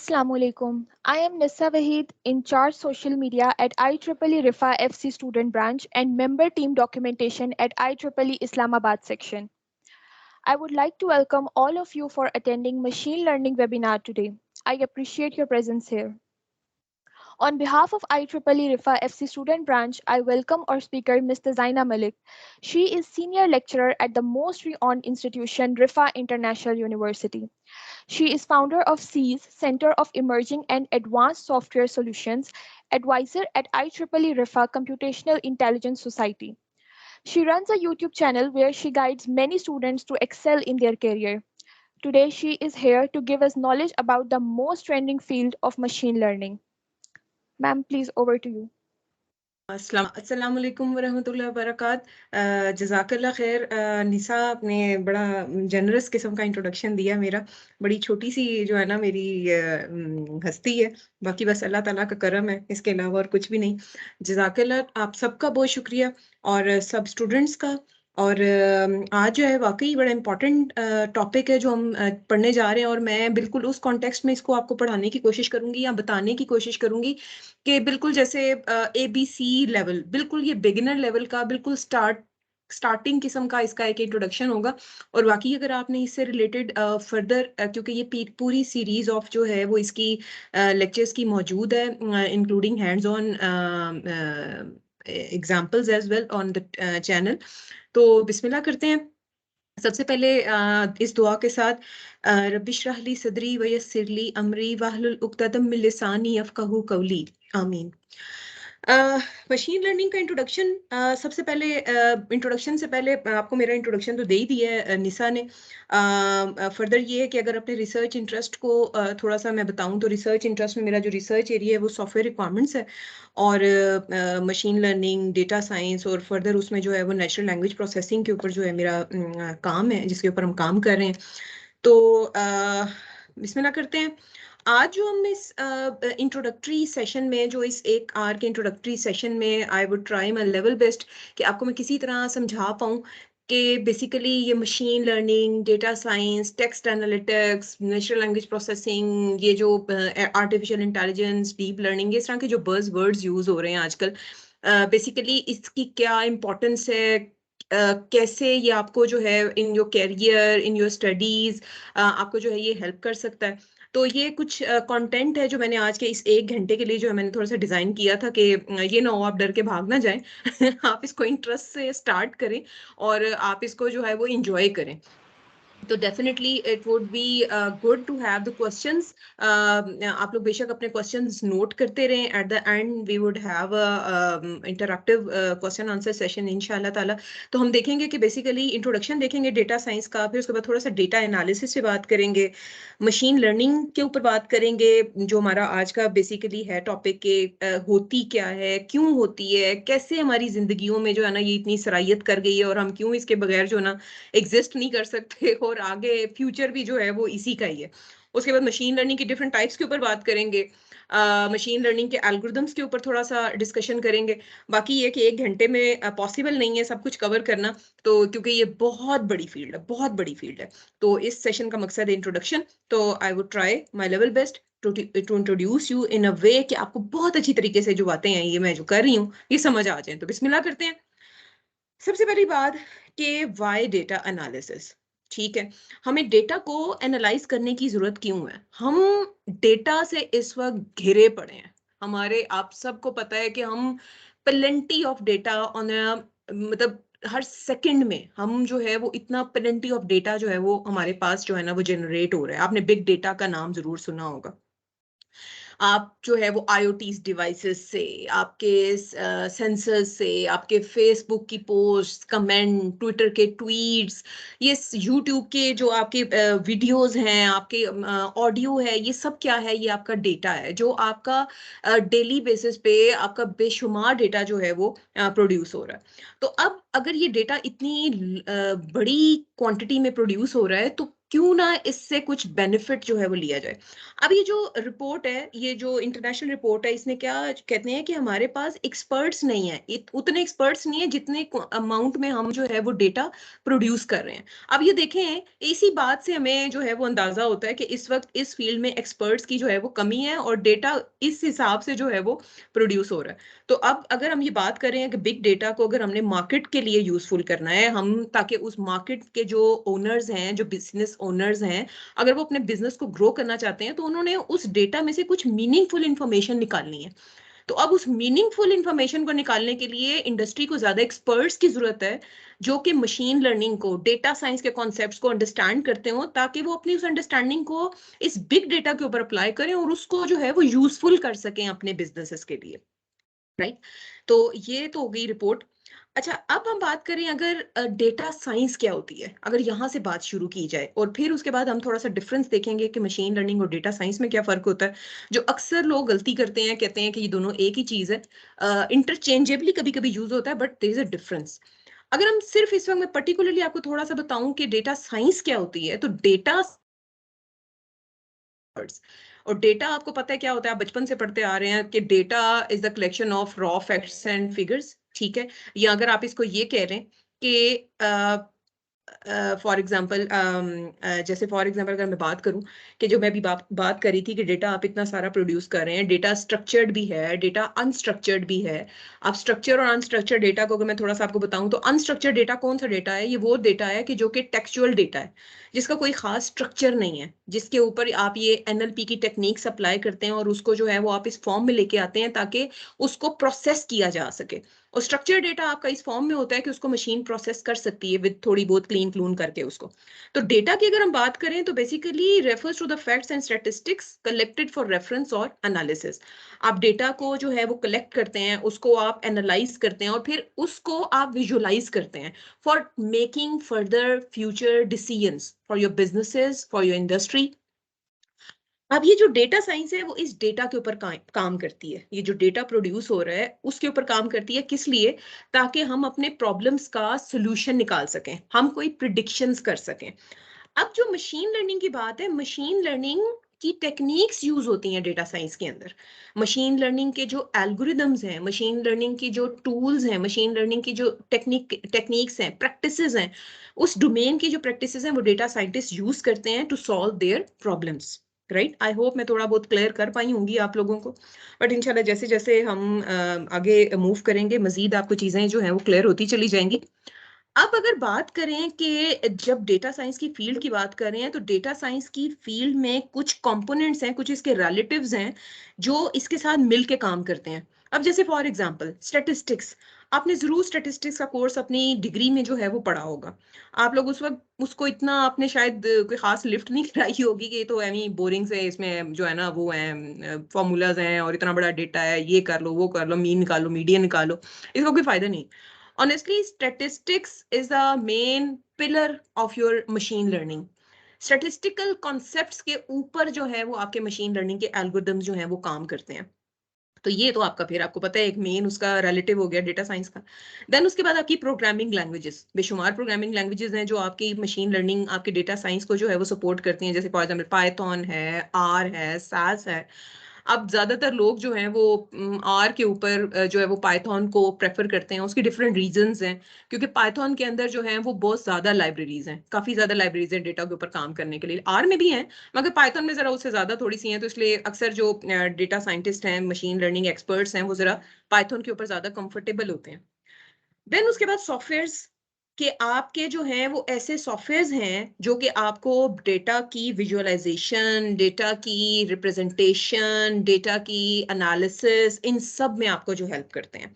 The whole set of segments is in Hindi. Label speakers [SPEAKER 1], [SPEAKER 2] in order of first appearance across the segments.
[SPEAKER 1] Assalamu alaikum. I am Nissa Wahid, in charge social media at IEEE Rifa FC student branch and member team documentation at IEEE Islamabad section. I would like to welcome all of you for attending machine learning webinar today. I appreciate your presence here. On behalf of IEEE Rifa FC student branch, I welcome our speaker, Mr. Zaina Malik. She is senior lecturer at the most renowned institution, Rifa International University. She is founder of SEAS, Center of Emerging and Advanced Software Solutions, advisor at IEEE RIFA Computational Intelligence Society. She runs a YouTube channel where she guides many students to excel in their career. Today, she is here to give us knowledge about the most trending field of machine learning. Ma'am, please over to you.
[SPEAKER 2] अस्सलाम वालेकुम वरहमतुल्लाहि वबरकात। जज़ाकल्लाह खैर। निसा आपने बड़ा जनरस किस्म का इंट्रोडक्शन दिया। मेरा बड़ी छोटी सी जो है ना मेरी हस्ती है, बाकी बस अल्लाह ताला का करम है, इसके अलावा और कुछ भी नहीं। जज़ाकल्लाह आप सबका बहुत शुक्रिया और सब स्टूडेंट्स का। और आज जो है वाकई बड़ा इम्पॉर्टेंट टॉपिक है जो हम पढ़ने जा रहे हैं, और मैं बिल्कुल उस कॉन्टेक्स्ट में इसको आपको पढ़ाने की कोशिश करूंगी या बताने की कोशिश करूंगी कि बिल्कुल जैसे ABC लेवल, बिल्कुल ये बिगिनर लेवल का, बिल्कुल स्टार्टिंग किस्म का इसका एक इंट्रोडक्शन होगा। और बाकी अगर आपने इससे रिलेटेड फर्दर, क्योंकि ये पूरी सीरीज ऑफ जो है वो इसकी लेक्चर्स की मौजूद है, including hands on examples as well on the channel. तो बिस्मिल्लाह करते हैं। सबसे पहले इस दुआ के साथ, रब्बिश्रह ली सदरी व यस्सिर ली अमरी वहलुल उक़्दतम मिन लिसानी यफ़क़हू क़ौली, आमीन। मशीन लर्निंग का इंट्रोडक्शन, सबसे पहले इंट्रोडक्शन से पहले आपको मेरा इंट्रोडक्शन तो दे ही दिया है निसा ने। फर्दर ये है कि अगर अपने रिसर्च इंटरेस्ट को थोड़ा सा मैं बताऊं तो रिसर्च इंटरेस्ट में मेरा जो रिसर्च एरिया है वो सॉफ्टवेयर रिक्वायरमेंट्स है, और मशीन लर्निंग, डेटा साइंस, और फर्दर उसमें जो है वो नेचुरल लैंग्वेज प्रोसेसिंग के ऊपर जो है मेरा काम है, जिसके ऊपर हम काम कर रहे हैं। तो बिस्मिल्लाह करते हैं। आज जो हम इस इंट्रोडक्टरी सेशन में, जो इस 1 आवर के इंट्रोडक्टरी सेशन में, आई would try my level best कि आपको मैं किसी तरह समझा पाऊँ कि बेसिकली ये machine learning, data science, text analytics, natural language processing, ये जो आर्टिफिशियल इंटेलिजेंस, डीप लर्निंग, इस तरह के जो बज़ वर्ड्स यूज़ हो रहे हैं आजकल, बेसिकली इसकी क्या इम्पोर्टेंस है, कैसे ये आपको जो है in your career, in your studies, आपको जो है ये हेल्प कर सकता है। तो ये कुछ कंटेंट है जो मैंने आज के इस 1 घंटे के लिए जो है मैंने थोड़ा सा डिज़ाइन किया था कि ये ना हो आप डर के भाग ना जाएं आप इसको इंटरेस्ट से स्टार्ट करें और आप इसको जो है वो इंजॉय करें। तो definitely it would be good to have the questions. आप लोग बेशक अपने क्वेश्चंस नोट करते रहें। At the end we would have interactive question answer session इंशाल्लाह ताला। तो हम देखेंगे कि बेसिकली इंट्रोडक्शन देखेंगे डेटा साइंस का, फिर उसके बाद थोड़ा सा डेटा एनालिसिस पे बात करेंगे, मशीन लर्निंग के ऊपर बात करेंगे, जो हमारा आज का बेसिकली है टॉपिक के होती क्या है, क्यों होती है, कैसे हमारी जिंदगियों में जो है ना ये इतनी सराहियत कर गई है और हम क्यों इसके बगैर जो है ना एग्जिस्ट नहीं कर सकते, और आगे फ्यूचर भी जो है वो इसी का ही है। उसके बाद मशीन लर्निंग की डिफरेंट टाइप्स के ऊपर बात करेंगे, मशीन लर्निंग के एल्गोरिदम्स के ऊपर थोड़ा सा डिस्कशन करेंगे। बाकी ये कि 1 घंटे में पॉसिबल नहीं है सब कुछ कवर करना, तो क्योंकि ये बहुत बड़ी फील्ड है, बहुत बड़ी फील्ड है। तो इस सेशन का मकसद है इंट्रोडक्शन। तो I would try my level best to introduce you in a way कि आपको बहुत अच्छी तरीके से जो बातें हैं ये मैं जो कर रही हूँ ये समझ आ जाए। तो बिस्मिल्लाह करते हैं। सबसे पहली बात कि वाई डेटा एनालिसिस। ठीक है, हमें डेटा को एनालाइज करने की जरूरत क्यों है? हम डेटा से इस वक्त घिरे पड़े हैं। हमारे, आप सबको पता है कि हम प्लेंटी ऑफ डेटा ऑन, मतलब हर सेकंड में हम जो है वो इतना प्लेंटी ऑफ डेटा जो है वो हमारे पास जो है ना वो जनरेट हो रहा है। आपने बिग डेटा का नाम जरूर सुना होगा। आप जो है वो IoT डिवाइसेस से, आपके सेंसर्स से, आपके फेसबुक की पोस्ट, कमेंट, ट्विटर के ट्वीट्स, ये यूट्यूब के जो आपके वीडियोस हैं, आपके ऑडियो है, ये सब क्या है? ये आपका डेटा है जो आपका डेली बेसिस पे आपका बेशुमार डेटा जो है वो प्रोड्यूस हो रहा है। तो अब अगर ये डेटा इतनी बड़ी क्वांटिटी में प्रोड्यूस हो रहा है तो क्यों ना इससे कुछ बेनिफिट जो है वो लिया जाए। अब ये जो रिपोर्ट है, ये जो इंटरनेशनल रिपोर्ट है, इसने क्या कहते हैं कि हमारे पास एक्सपर्ट्स नहीं है, उतने एक्सपर्ट्स नहीं है जितने अमाउंट में हम जो है वो डेटा प्रोड्यूस कर रहे हैं। अब ये देखें, इसी बात से हमें जो है वो अंदाजा होता है कि इस वक्त इस फील्ड में एक्सपर्ट्स की जो है वो कमी है और डेटा इस हिसाब से जो है वो प्रोड्यूस हो रहा है। तो अब अगर हम ये बात करें कि बिग डेटा को अगर हमने मार्केट के लिए यूजफुल करना है, हम ताकि उस मार्केट के जो ओनर्स हैं, जो बिजनेस ओनर्स हैं, अगर वो अपने बिजनेस को ग्रो करना चाहते हैं, तो उन्होंने उस डेटा में से कुछ मीनिंगफुल इंफॉर्मेशन निकालनी है। तो अब उस मीनिंगफुल इंफॉर्मेशन को निकालने के लिए इंडस्ट्री को ज्यादा एक्सपर्ट्स की जरूरत है, जो कि मशीन लर्निंग को, डेटा साइंस के कॉन्सेप्ट्स को अंडरस्टैंड करते हो, ताकि वो अपनी उस अंडरस्टैंडिंग को इस बिग डेटा के ऊपर अप्लाई करें और उसको जो है वो यूजफुल कर सकें अपने बिजनेसेस के लिए। राइट, तो ये तो हो गई रिपोर्ट। अच्छा, अब हम बात करें अगर डेटा साइंस क्या होती है, अगर यहाँ से बात शुरू की जाए, और फिर उसके बाद हम थोड़ा सा डिफरेंस देखेंगे कि मशीन लर्निंग और डेटा साइंस में क्या फर्क होता है। जो अक्सर लोग गलती करते हैं, कहते हैं कि ये दोनों एक ही चीज है, इंटरचेंजेबली कभी कभी यूज होता है, but there is a difference. अगर हम सिर्फ इस वक्त मैं पर्टिकुलरली आपको थोड़ा सा बताऊं कि डेटा साइंस क्या होती है, तो डेटा, और डेटा आपको पता है क्या होता है, आप बचपन से पढ़ते आ रहे हैं कि data is the collection of raw facts and figures, ठीक है। या अगर आप इसको ये कह रहे हैं कि फॉर एग्जाम्पल, जैसे फॉर एग्जाम्पल अगर मैं बात करूं कि जो मैं भी बात करी थी कि डेटा आप इतना सारा प्रोड्यूस कर रहे हैं, डेटा स्ट्रक्चर्ड भी है, डेटा अनस्ट्रक्चर्ड भी है। आप स्ट्रक्चर और अनस्ट्रक्चर्ड डेटा को अगर मैं थोड़ा सा आपको बताऊं, तो अनस्ट्रक्चर्ड डेटा कौन सा डेटा है, ये वो डेटा है कि जो कि टेक्सचुअल डेटा है, जिसका कोई खास स्ट्रक्चर नहीं है, जिसके ऊपर आप ये एनएलपी की टेक्निक्स अप्लाई करते हैं और उसको जो है वो आप इस फॉर्म में लेके आते हैं ताकि उसको प्रोसेस किया जा सके। और स्ट्रक्चर डेटा आपका इस फॉर्म में होता है कि उसको मशीन प्रोसेस कर सकती है विद थोड़ी बहुत क्लीन क्लून करके उसको। तो डेटा की अगर हम बात करें तो basically refers to the facts and statistics collected for reference और एनालिसिस। आप डेटा को जो है वो कलेक्ट करते हैं, उसको आप एनालाइज करते हैं और फिर उसको आप विजुअलाइज करते हैं for making further future decisions for your businesses, for your industry. अब ये जो डेटा साइंस है वो इस डेटा के ऊपर काम करती है, ये जो डेटा प्रोड्यूस हो रहा है उसके ऊपर काम करती है। किस लिए? ताकि हम अपने प्रॉब्लम्स का सोल्यूशन निकाल सकें, हम कोई प्रिडिक्शंस कर सकें। अब जो मशीन लर्निंग की बात है, मशीन लर्निंग की टेक्निक्स यूज होती हैं डेटा साइंस के अंदर। मशीन लर्निंग के जो एल्गोरिदम्स हैं, मशीन लर्निंग की जो टूल्स हैं, मशीन लर्निंग की जो टेक्निक्स हैं, प्रैक्टिसेस हैं, उस डोमेन की जो प्रैक्टिसेस हैं वो डेटा साइंटिस्ट यूज करते हैं to solve their problems. Right, I hope मैं थोड़ा बहुत क्लियर कर पाई होंगी आप लोगों को। बट इंशाल्लाह जैसे जैसे हम आगे मूव करेंगे, मजीद आपको चीजें जो हैं वो क्लियर होती चली जाएंगी। अब अगर बात करें कि जब डेटा साइंस की फील्ड की बात कर रहे हैं, तो डेटा साइंस की फील्ड में कुछ कंपोनेंट्स हैं, कुछ इसके रिलेटिव्स हैं जो इसके साथ मिलके काम करते हैं। अब जैसे फॉर एग्जांपल स्टैटिस्टिक्स, आपने जरूर स्टैटिस्टिक्स का कोर्स अपनी डिग्री में जो है वो पढ़ा होगा। आप लोग उस वक्त उसको इतना आपने शायद कोई खास लिफ्ट नहीं कराई होगी कि ये तो एनी बोरिंग से, इसमें जो है ना वो है फॉर्मूलाज हैं और इतना बड़ा डेटा है, ये कर लो वो कर लो, मीन निकालो मीडियन निकालो, इसका कोई फायदा नहीं। Honestly, statistics is the main pillar of your machine learning. Statistical concepts के ऊपर जो है वो आपके मशीन लर्निंग के एल्गोरिदम्स जो हैं वो काम करते हैं। तो ये तो आपका, फिर आपको पता है एक मेन उसका रिलेटिव हो गया डेटा साइंस का। देन उसके बाद आपकी प्रोग्रामिंग लैंग्वेजेस, बेशुमार प्रोग्रामिंग लैंग्वेजेस हैं जो आपकी मशीन लर्निंग, आपके डेटा साइंस को जो है वो सपोर्ट करती हैं। जैसे फॉर एग्जांपल पाइथन है, आर है, सास है। अब ज्यादातर लोग जो हैं वो आर के ऊपर जो है वो पाइथन को प्रेफर करते हैं। उसकी डिफरेंट रीजंस हैं, क्योंकि पाइथन के अंदर जो है वो बहुत ज्यादा लाइब्रेरीज हैं, काफी ज्यादा लाइब्रेरीज हैं डेटा के ऊपर काम करने के लिए। आर में भी हैं, मगर पाइथन में जरा उससे ज्यादा थोड़ी सी हैं, तो इसलिए अक्सर जो डेटा साइंटिस्ट हैं, मशीन लर्निंग एक्सपर्ट्स हैं, वो जरा पाइथन के ऊपर ज्यादा कंफर्टेबल होते हैं। देन उसके बाद सॉफ्टवेयर्स के आपके जो हैं वो ऐसे सॉफ्टवेयर्स हैं जो कि आपको डेटा की विजुअलाइजेशन, डेटा की रिप्रेजेंटेशन, डेटा की एनालिसिस, इन सब में आपको जो हेल्प करते हैं।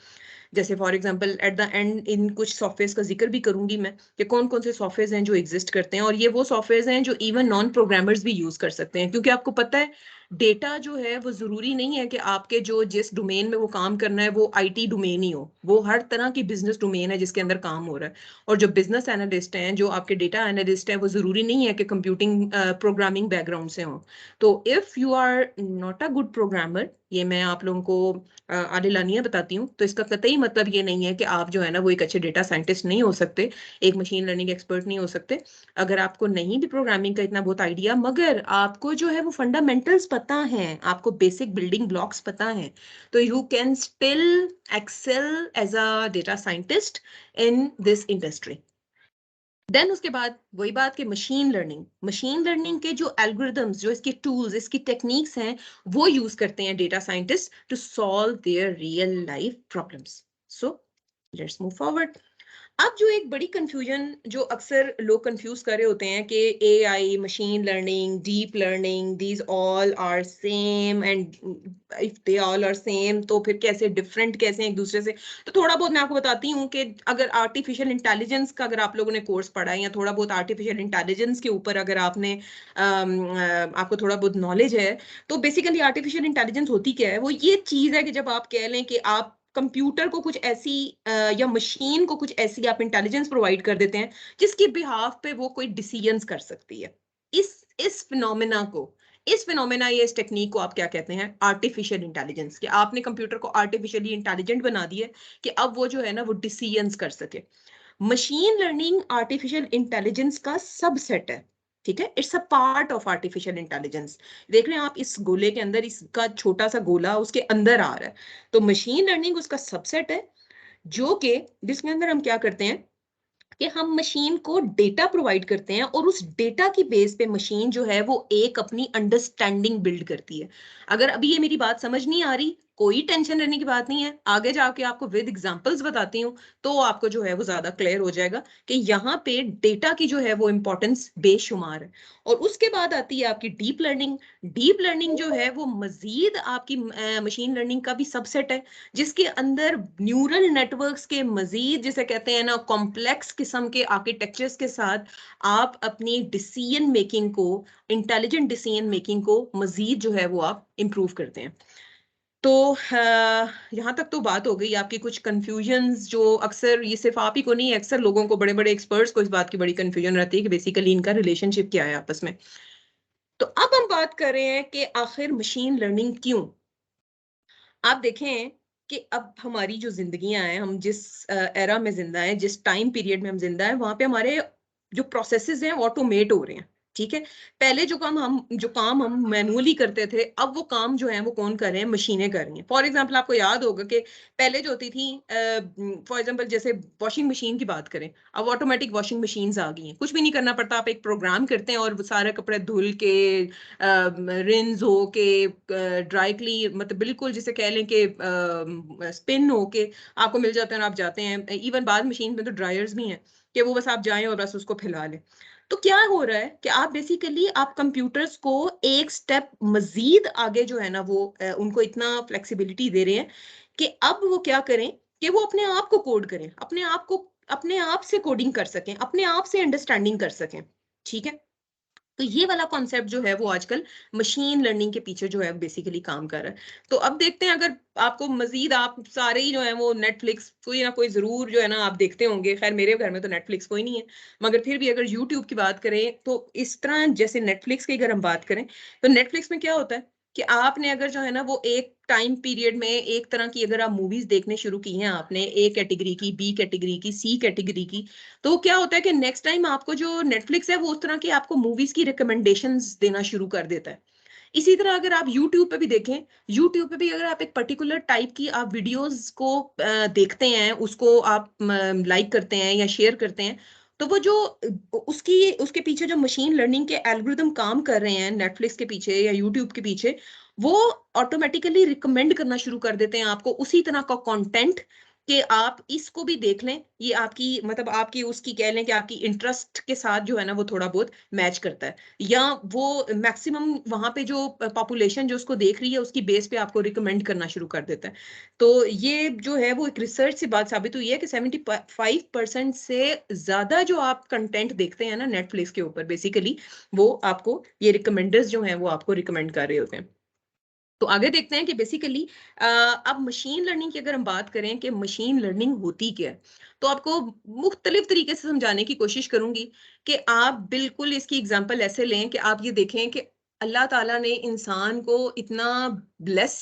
[SPEAKER 2] जैसे for example eight the and in कुछ सॉफ्टवेयर्स का जिक्र भी करूंगी मैं कि कौन कौन से सॉफ्टवेयर्स हैं जो एग्जिस्ट करते हैं, और ये वो सॉफ्टवेयर्स हैं जो इवन नॉन प्रोग्रामर्स भी यूज कर सकते हैं। क्योंकि आपको पता है डेटा जो है वो जरूरी नहीं है कि आपके जो जिस डोमेन में वो काम करना है वो आईटी डोमेन ही हो, वो हर तरह की बिजनेस डोमेन है जिसके अंदर काम हो रहा है। और जो बिजनेस एनालिस्ट हैं, जो आपके डेटा एनालिस्ट हैं, वो जरूरी नहीं है कि कंप्यूटिंग प्रोग्रामिंग बैकग्राउंड से हो। तो if you are not a good programmer, ये मैं आप लोगों को आदिलानिया बताती हूँ। तो इसका कतई मतलब ये नहीं है कि आप जो है ना वो एक अच्छे डेटा साइंटिस्ट नहीं हो सकते, एक मशीन लर्निंग एक्सपर्ट नहीं हो सकते। अगर आपको नहीं भी प्रोग्रामिंग का इतना बहुत आइडिया, मगर आपको जो है वो फंडामेंटल्स पता है, आपको बेसिक बिल्डिंग ब्लॉक्स पता है, तो you can still excel as a data scientist in this industry. Then उसके बाद वही बात कि मशीन लर्निंग के जो एल्गोरिदम्स, जो इसके टूल्स, इसकी टेक्निक्स हैं, वो यूज करते हैं data scientist to solve their real life problems. So let's move forward. अब जो एक बड़ी कंफ्यूजन जो अक्सर लोग कंफ्यूज कर रहे होते हैं कि AI, machine learning, deep learning, these all are same, and if they all are same तो फिर कैसे डिफरेंट, कैसे हैं एक दूसरे से। तो थोड़ा बहुत मैं आपको बताती हूँ कि अगर आर्टिफिशियल इंटेलिजेंस का अगर आप लोगों ने कोर्स पढ़ा है, या थोड़ा बहुत आर्टिफिशियल इंटेलिजेंस के ऊपर अगर आपने आपको थोड़ा बहुत नॉलेज है, तो बेसिकली आर्टिफिशियल इंटेलिजेंस होती क्या है? वो ये चीज है कि जब आप कह लें कि आप कंप्यूटर को कुछ ऐसी या मशीन को कुछ ऐसी आप इंटेलिजेंस प्रोवाइड कर देते हैं जिसकी बिहाफ पे वो कोई डिसीजंस कर सकती है। इस फिनोमेना को, इस फिनोमेना या इस टेक्निक को आप क्या कहते हैं? Artificial intelligence. कि आपने कंप्यूटर को आर्टिफिशियली इंटेलिजेंट बना दिया कि अब वो जो है ना वो डिसीजंस कर सके। मशीन लर्निंग आर्टिफिशियल इंटेलिजेंस का सबसेट है, ठीक है? It's a part of artificial intelligence. देख रहे हैं आप इस गोले के अंदर, इसका छोटा सा गोला उसके अंदर आ रहा है। तो मशीन लर्निंग उसका सबसेट है, जो कि जिसके अंदर हम क्या करते हैं कि हम मशीन को डेटा प्रोवाइड करते हैं, और उस डेटा की बेस पे मशीन जो है वो एक अपनी अंडरस्टैंडिंग बिल्ड करती है। अगर अभी ये मेरी बात समझ नहीं आ रही, कोई टेंशन रहने की बात नहीं है, आगे जाके आपको विद एग्जांपल्स बताती हूँ, तो आपको जो है वो ज्यादा क्लियर हो जाएगा कि यहाँ पे डेटा की जो है वो इंपॉर्टेंस बेशुमार है। और उसके बाद आती है आपकी डीप लर्निंग। डीप लर्निंग जो है वो मजीद आपकी मशीन लर्निंग का भी सबसेट है, जिसके अंदर न्यूरल नेटवर्क्स के मजीद, जिसे कहते हैं ना, कॉम्प्लेक्स किस्म के आर्किटेक्चर्स के साथ आप अपनी डिसीजन मेकिंग को, इंटेलिजेंट डिसीजन मेकिंग को मजीद जो है वो आप इंप्रूव करते हैं। तो यहाँ तक तो बात हो गई आपकी कुछ कंफ्यूजन्स, जो अक्सर, ये सिर्फ आप ही को नहीं, अक्सर लोगों को, बड़े बड़े एक्सपर्ट्स को इस बात की बड़ी कंफ्यूजन रहती है कि बेसिकली इनका रिलेशनशिप क्या है आपस में। तो अब हम बात कर रहे हैं कि आखिर मशीन लर्निंग क्यों। आप देखें कि अब हमारी जो जिंदगियां हैं, हम जिस एरा में जिंदा हैं, जिस टाइम पीरियड में हम जिंदा हैं, वहां पे हमारे जो प्रोसेसेस हैं ऑटोमेट हो रहे हैं, ठीक है? पहले जो काम हम मैनुअली करते थे, अब वो काम जो है वो कौन कर रहे हैं? मशीनें कर रही हैं। फॉर एग्जांपल आपको याद होगा कि पहले जो होती थी, फॉर एग्जांपल जैसे वॉशिंग मशीन की बात करें, अब ऑटोमेटिक वॉशिंग मशीन्स आ गई हैं, कुछ भी नहीं करना पड़ता, आप एक प्रोग्राम करते हैं और सारे कपड़े धुल के, रिंस हो के, ड्राई क्लीन, मतलब बिल्कुल जिसे कह लें कि स्पिन हो के आपको मिल जाते हैं और आप जाते हैं। इवन बाद मशीन में तो ड्रायर्स भी हैं कि वो बस आप जाएं और बस उसको फैला लें। तो क्या हो रहा है कि आप बेसिकली आप कंप्यूटर्स को एक स्टेप मजीद आगे जो है ना वो उनको इतना फ्लेक्सिबिलिटी दे रहे हैं कि अब वो क्या करें कि वो अपने आप को कोड करें, अपने आप को, अपने आप से कोडिंग कर सकें, अपने आप से अंडरस्टैंडिंग कर सकें, ठीक है? तो ये वाला कॉन्सेप्ट जो है वो आजकल मशीन लर्निंग के पीछे जो है बेसिकली काम कर रहा है। तो अब देखते हैं, अगर आपको मजीद, आप सारे ही जो है वो नेटफ्लिक्स कोई ना कोई जरूर जो है ना आप देखते होंगे। खैर मेरे घर में तो नेटफ्लिक्स कोई नहीं है, मगर फिर भी अगर यूट्यूब की बात करें तो इस तरह जैसे नेटफ्लिक्स की अगर हम बात करें, तो नेटफ्लिक्स में क्या होता है कि आपने अगर जो है ना वो एक टाइम पीरियड में एक तरह की अगर आप मूवीज देखने शुरू की हैं, आपने ए कैटेगरी की, बी कैटेगरी की, सी कैटेगरी की, तो क्या होता है कि नेक्स्ट टाइम आपको जो नेटफ्लिक्स है वो उस तरह की आपको मूवीज की रिकमेंडेशंस देना शुरू कर देता है। इसी तरह अगर आप यूट्यूब पे भी देखें, यूट्यूब पे भी अगर आप एक पर्टिकुलर टाइप की आप वीडियोस को देखते हैं, उसको आप लाइक करते हैं या शेयर करते हैं, तो वो जो उसकी उसके पीछे जो मशीन लर्निंग के एल्गोरिदम काम कर रहे हैं नेटफ्लिक्स के पीछे या यूट्यूब के पीछे, वो ऑटोमेटिकली रिकमेंड करना शुरू कर देते हैं आपको उसी तरह का कंटेंट कि आप इसको भी देख लें। ये आपकी, मतलब आपकी उसकी कह लें कि आपकी इंटरेस्ट के साथ जो है ना वो थोड़ा बहुत मैच करता है, या वो मैक्सिमम वहां पे जो पॉपुलेशन जो उसको देख रही है उसकी बेस पे आपको रिकमेंड करना शुरू कर देता है। तो ये जो है वो एक रिसर्च से बात साबित हुई है कि 75% से ज्यादा जो आप कंटेंट देखते हैं ना नेटफ्लिक्स के ऊपर, बेसिकली वो आपको ये रिकमेंडर्स जो हैं वो आपको रिकमेंड कर रहे होते हैं। तो आगे देखते हैं कि बेसिकली अब मशीन लर्निंग की अगर हम बात करें कि मशीन लर्निंग होती क्या है, तो आपको मुख्तलिफ तरीके से समझाने की कोशिश करूंगी कि आप बिल्कुल इसकी एग्जांपल ऐसे लें कि आप ये देखें कि अल्लाह ताला ने इंसान को इतना ब्लेस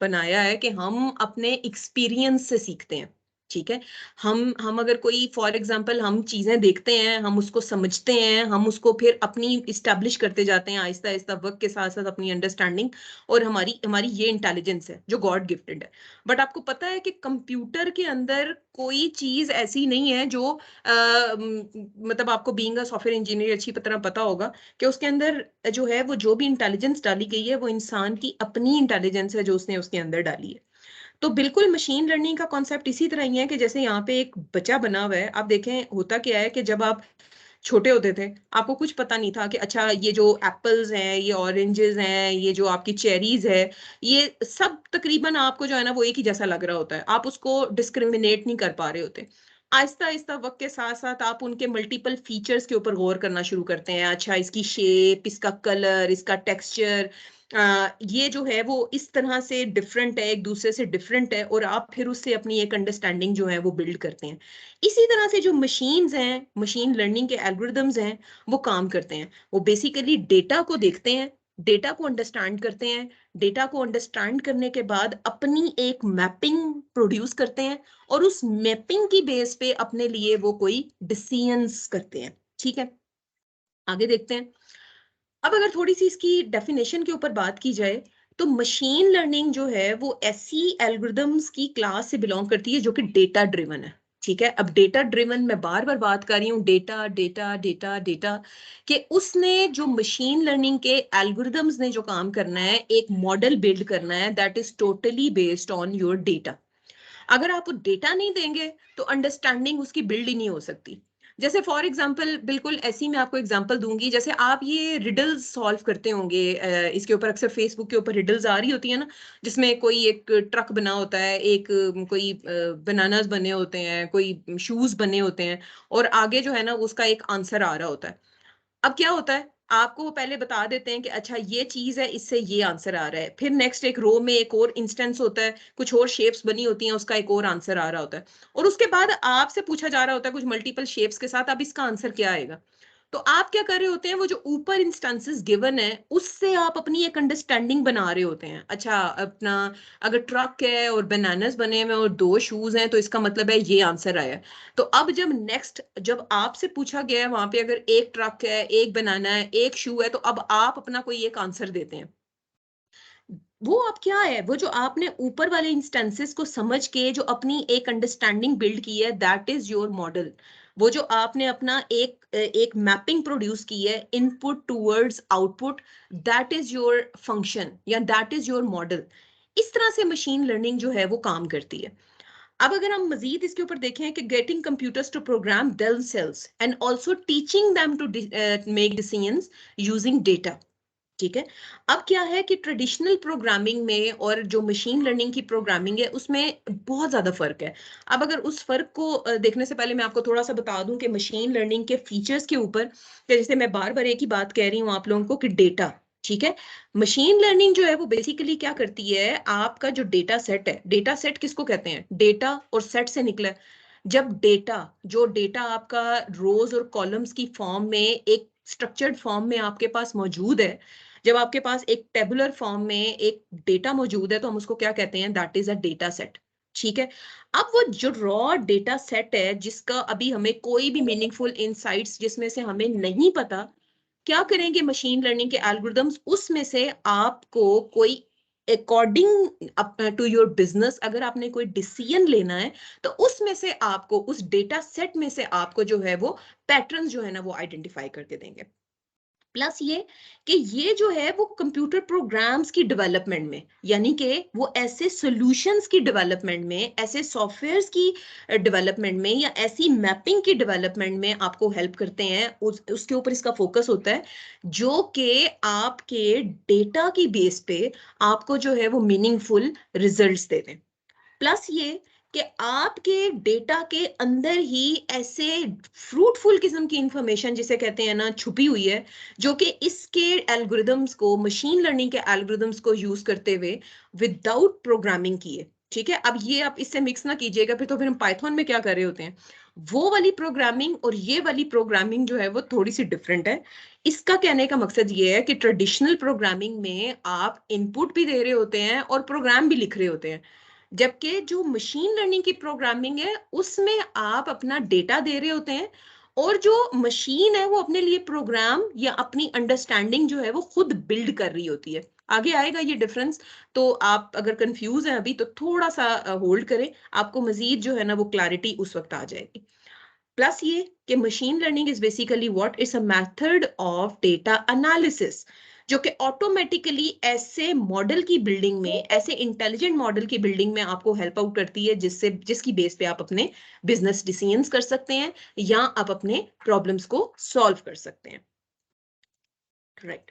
[SPEAKER 2] बनाया है कि हम अपने एक्सपीरियंस से सीखते हैं, ठीक है। हम अगर कोई फॉर एग्जांपल हम चीजें देखते हैं, हम उसको समझते हैं, हम उसको फिर अपनी इस्टेब्लिश करते जाते हैं आहिस्ता आहिस्ता वक्त के साथ साथ अपनी अंडरस्टैंडिंग, और हमारी हमारी ये इंटेलिजेंस है जो गॉड गिफ्टेड है। बट आपको पता है कि कंप्यूटर के अंदर कोई चीज ऐसी नहीं है जो मतलब आपको बीइंग अ सॉफ्टवेयर इंजीनियर अच्छी तरह पता होगा कि उसके अंदर जो है वो जो भी इंटेलिजेंस डाली गई है वो इंसान की अपनी इंटेलिजेंस है जो उसने उसके अंदर डाली है। तो बिल्कुल मशीन लर्निंग का कॉन्सेप्ट इसी तरह ही है कि जैसे यहाँ पे एक बच्चा बना हुआ है, आप देखें होता क्या है कि जब आप छोटे होते थे आपको कुछ पता नहीं था कि अच्छा ये जो एप्पल्स हैं, ये ऑरेंजेस हैं, ये जो आपकी चेरीज है, ये सब तकरीबन आपको जो है ना वो एक ही जैसा लग रहा होता है, आप उसको डिस्क्रिमिनेट नहीं कर पा रहे होते। आहिस्ता आहिस्ता वक्त के साथ साथ आप उनके मल्टीपल फीचर्स के ऊपर गौर करना शुरू करते हैं, अच्छा इसकी शेप, इसका कलर, इसका टेक्सचर, ये जो है वो इस तरह से डिफरेंट है, एक दूसरे से डिफरेंट है, और आप फिर उससे अपनी एक अंडरस्टैंडिंग जो है वो बिल्ड करते हैं। इसी तरह से जो मशीन्स हैं, मशीन लर्निंग के एल्गोरिदम्स हैं, वो काम करते हैं। वो बेसिकली डेटा को देखते हैं, डेटा को अंडरस्टैंड करते हैं, डेटा को अंडरस्टैंड करने के बाद अपनी एक मैपिंग प्रोड्यूस करते हैं, और उस मैपिंग की बेस पे अपने लिए वो कोई डिसीजंस करते हैं, ठीक है। आगे देखते हैं। अब अगर थोड़ी सी इसकी डेफिनेशन के ऊपर बात की जाए, तो मशीन लर्निंग जो है वो ऐसी एल्गोरिदम्स की क्लास से बिलोंग करती है जो कि डेटा ड्रिवन है, ठीक है। अब डेटा ड्रिवन मैं बार बार बात कर रही हूँ, डेटा डेटा डेटा डेटा, कि उसने जो मशीन लर्निंग के एल्गोरिदम्स ने जो काम करना है, एक मॉडल बिल्ड करना है that is totally based on your data. अगर आप डेटा नहीं देंगे तो अंडरस्टैंडिंग उसकी बिल्ड ही नहीं हो सकती। जैसे फॉर एग्जांपल, बिल्कुल ऐसी मैं आपको एग्जांपल दूंगी, जैसे आप ये रिडल्स सॉल्व करते होंगे, इसके ऊपर अक्सर फेसबुक के ऊपर रिडल्स आ रही होती है ना, जिसमें कोई एक ट्रक बना होता है, एक कोई बनानास बने होते हैं, कोई शूज बने होते हैं, और आगे जो है ना उसका एक आंसर आ रहा होता है। अब क्या होता है, आपको वो पहले बता देते हैं कि अच्छा ये चीज है, इससे ये आंसर आ रहा है, फिर नेक्स्ट एक रो में एक और इंस्टेंस होता है, कुछ और शेप्स बनी होती हैं, उसका एक और आंसर आ रहा होता है, और उसके बाद आपसे पूछा जा रहा होता है कुछ मल्टीपल शेप्स के साथ, अब इसका आंसर क्या आएगा। तो आप क्या कर रहे होते हैं, वो जो ऊपर इंस्टेंसेस गिवन है उससे आप अपनी एक अंडरस्टैंडिंग बना रहे होते हैं। अच्छा अपना अगर ट्रक है और बनानास बने हुए और दो शूज हैं तो इसका मतलब है ये आंसर आया। तो अब जब नेक्स्ट जब आपसे पूछा गया है वहां पे अगर एक ट्रक है, एक बनाना है, एक शू है, तो अब आप अपना कोई एक आंसर देते हैं। वो आप क्या है, वो जो आपने ऊपर वाले इंस्टेंसेस को समझ के जो अपनी एक अंडरस्टैंडिंग बिल्ड की है, दैट इज योर मॉडल। वो जो आपने अपना एक मैपिंग प्रोड्यूस की है, input towards output, that is your function या दैट इज योर मॉडल। इस तरह से मशीन लर्निंग जो है वो काम करती है। अब अगर हम मजीद इसके ऊपर देखें कि getting computers to program themselves and also teaching them to make decisions using data, ठीक है। अब क्या है कि ट्रेडिशनल प्रोग्रामिंग में और जो मशीन लर्निंग की प्रोग्रामिंग है उसमें बहुत ज्यादा फर्क है। अब अगर उस फर्क को देखने से पहले मैं आपको थोड़ा सा बता दूं कि मशीन लर्निंग के फीचर्स के ऊपर, कि जैसे मैं बार बार एक ही बात कह रही हूँ आप लोगों को कि डेटा, ठीक है। मशीन लर्निंग जो है वो बेसिकली क्या करती है, आपका जो डेटा सेट है, डेटा सेट किसको कहते हैं, डेटा और सेट से निकला है। जब डेटा, जो डेटा आपका रोज और कॉलम्स की फॉर्म में एक स्ट्रक्चर्ड फॉर्म में आपके पास मौजूद है, जब आपके पास एक टेबुलर फॉर्म में एक डेटा मौजूद है तो हम उसको क्या कहते हैं, that is a data set, ठीक है। अब वो जो रॉ डेटा सेट है जिसका अभी हमें कोई भी मीनिंगफुल इनसाइट्स जिसमें से हमें नहीं पता, क्या करेंगे मशीन लर्निंग के एल्गोरिदम्स, उसमें से आपको कोई अकॉर्डिंग टू योर बिजनेस अगर आपने कोई डिसीजन लेना है तो उसमें से आपको उस डेटा सेट में से आपको जो है वो पैटर्न जो है ना वो आइडेंटिफाई करके देंगे। प्लस ये कि ये जो है वो कंप्यूटर प्रोग्राम्स की डेवलपमेंट में, यानी कि वो ऐसे सॉल्यूशंस की डेवलपमेंट में, ऐसे सॉफ्टवेयर्स की डेवलपमेंट में या ऐसी मैपिंग की डेवलपमेंट में आपको हेल्प करते हैं, उसके ऊपर इसका फोकस होता है, जो कि आपके डेटा की बेस पे आपको जो है वो मीनिंगफुल रिजल्ट्स दे दें। प्लस ये कि आपके डेटा के अंदर ही ऐसे फ्रूटफुल किस्म की इंफॉर्मेशन जिसे कहते हैं ना छुपी हुई है, जो कि इसके एल्गोरिदम्स को, मशीन लर्निंग के एल्गोरिदम्स को यूज करते हुए विदाउट प्रोग्रामिंग किए, ठीक है। अब ये आप इससे मिक्स ना कीजिएगा, फिर तो फिर हम पाइथन में क्या कर रहे होते हैं, वो वाली प्रोग्रामिंग और ये वाली प्रोग्रामिंग जो है वो थोड़ी सी डिफरेंट है। इसका कहने का मकसद ये है कि ट्रेडिशनल प्रोग्रामिंग में आप इनपुट भी दे रहे होते हैं और प्रोग्राम भी लिख रहे होते हैं, जबकि जो मशीन लर्निंग की प्रोग्रामिंग है उसमें आप अपना डेटा दे रहे होते हैं और जो मशीन है वो अपने लिए प्रोग्राम या अपनी अंडरस्टैंडिंग जो है वो खुद बिल्ड कर रही होती है। आगे आएगा ये डिफरेंस, तो आप अगर कंफ्यूज हैं अभी तो थोड़ा सा होल्ड करें, आपको मजीद जो है ना वो क्लैरिटी उस वक्त आ जाएगी। प्लस ये कि machine learning is basically what is a method of data analysis, जो कि ऑटोमेटिकली ऐसे मॉडल की बिल्डिंग में, ऐसे इंटेलिजेंट मॉडल की बिल्डिंग में आपको हेल्प आउट करती है जिसकी बेस पे आप अपने बिजनेस डिसीजंस कर सकते हैं या आप अपने प्रॉब्लम्स को सॉल्व कर सकते हैं। राइट।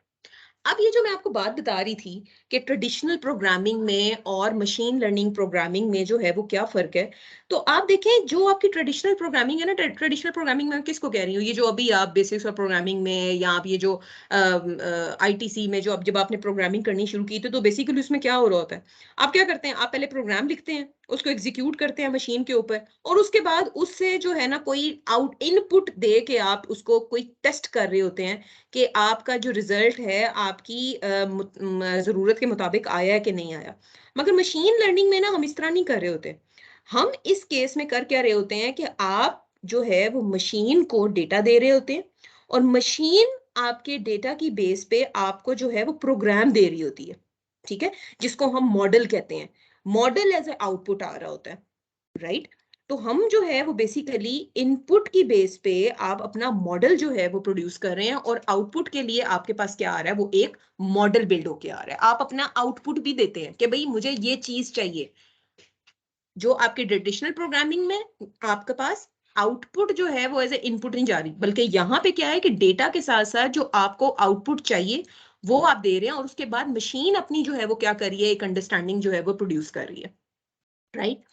[SPEAKER 2] अब ये जो मैं आपको बात बता रही थी कि ट्रेडिशनल प्रोग्रामिंग में और मशीन लर्निंग प्रोग्रामिंग में जो है वो क्या फर्क है, तो आप देखें जो आपकी ट्रेडिशनल प्रोग्रामिंग है ना, ट्रेडिशनल प्रोग्रामिंग में किसको कह रही हूँ, ये जो अभी आप बेसिक्स ऑफ प्रोग्रामिंग में या आप ये जो आईटीसी में जो जब आपने प्रोग्रामिंग करनी शुरू की तो बेसिकली उसमें क्या हो रहा होता है, आप क्या करते हैं, आप पहले प्रोग्राम लिखते हैं, उसको एग्जीक्यूट करते हैं मशीन के ऊपर, और उसके बाद उससे जो है ना कोई आउट इनपुट दे के आप उसको कोई टेस्ट कर रहे होते हैं कि आपका जो रिजल्ट है आपकी जरूरत के मुताबिक आया है कि नहीं आया। मगर मशीन लर्निंग में ना हम इस तरह नहीं कर रहे होते। हम इस केस में कर क्या रहे होते हैं कि आप जो है वो मशीन को डेटा दे रहे होते हैं और मशीन आपके डेटा की बेस पे आपको जो है वो प्रोग्राम दे रही होती है, ठीक है, जिसको हम मॉडल कहते हैं। मॉडल एज ए आउटपुट आ रहा होता है, राइट। तो हम जो है वो बेसिकली इनपुट की बेस पे आप अपना मॉडल जो है वो प्रोड्यूस कर रहे हैं और आउटपुट के लिए आपके पास क्या आ रहा है, वो एक मॉडल बिल्ड होके आ रहा है। आप अपना आउटपुट भी देते हैं कि भाई मुझे ये चीज चाहिए। जो आपके ट्रेडिशनल प्रोग्रामिंग में आपके पास आउटपुट जो है वो एज ए इनपुट नहीं जा रही, बल्कि यहाँ पे क्या है कि डेटा के साथ साथ जो आपको आउटपुट चाहिए वो आप दे रहे हैं और उसके बाद मशीन अपनी जो है वो क्या कर रही है, एक अंडरस्टैंडिंग जो है वो प्रोड्यूस कर रही है, राइट।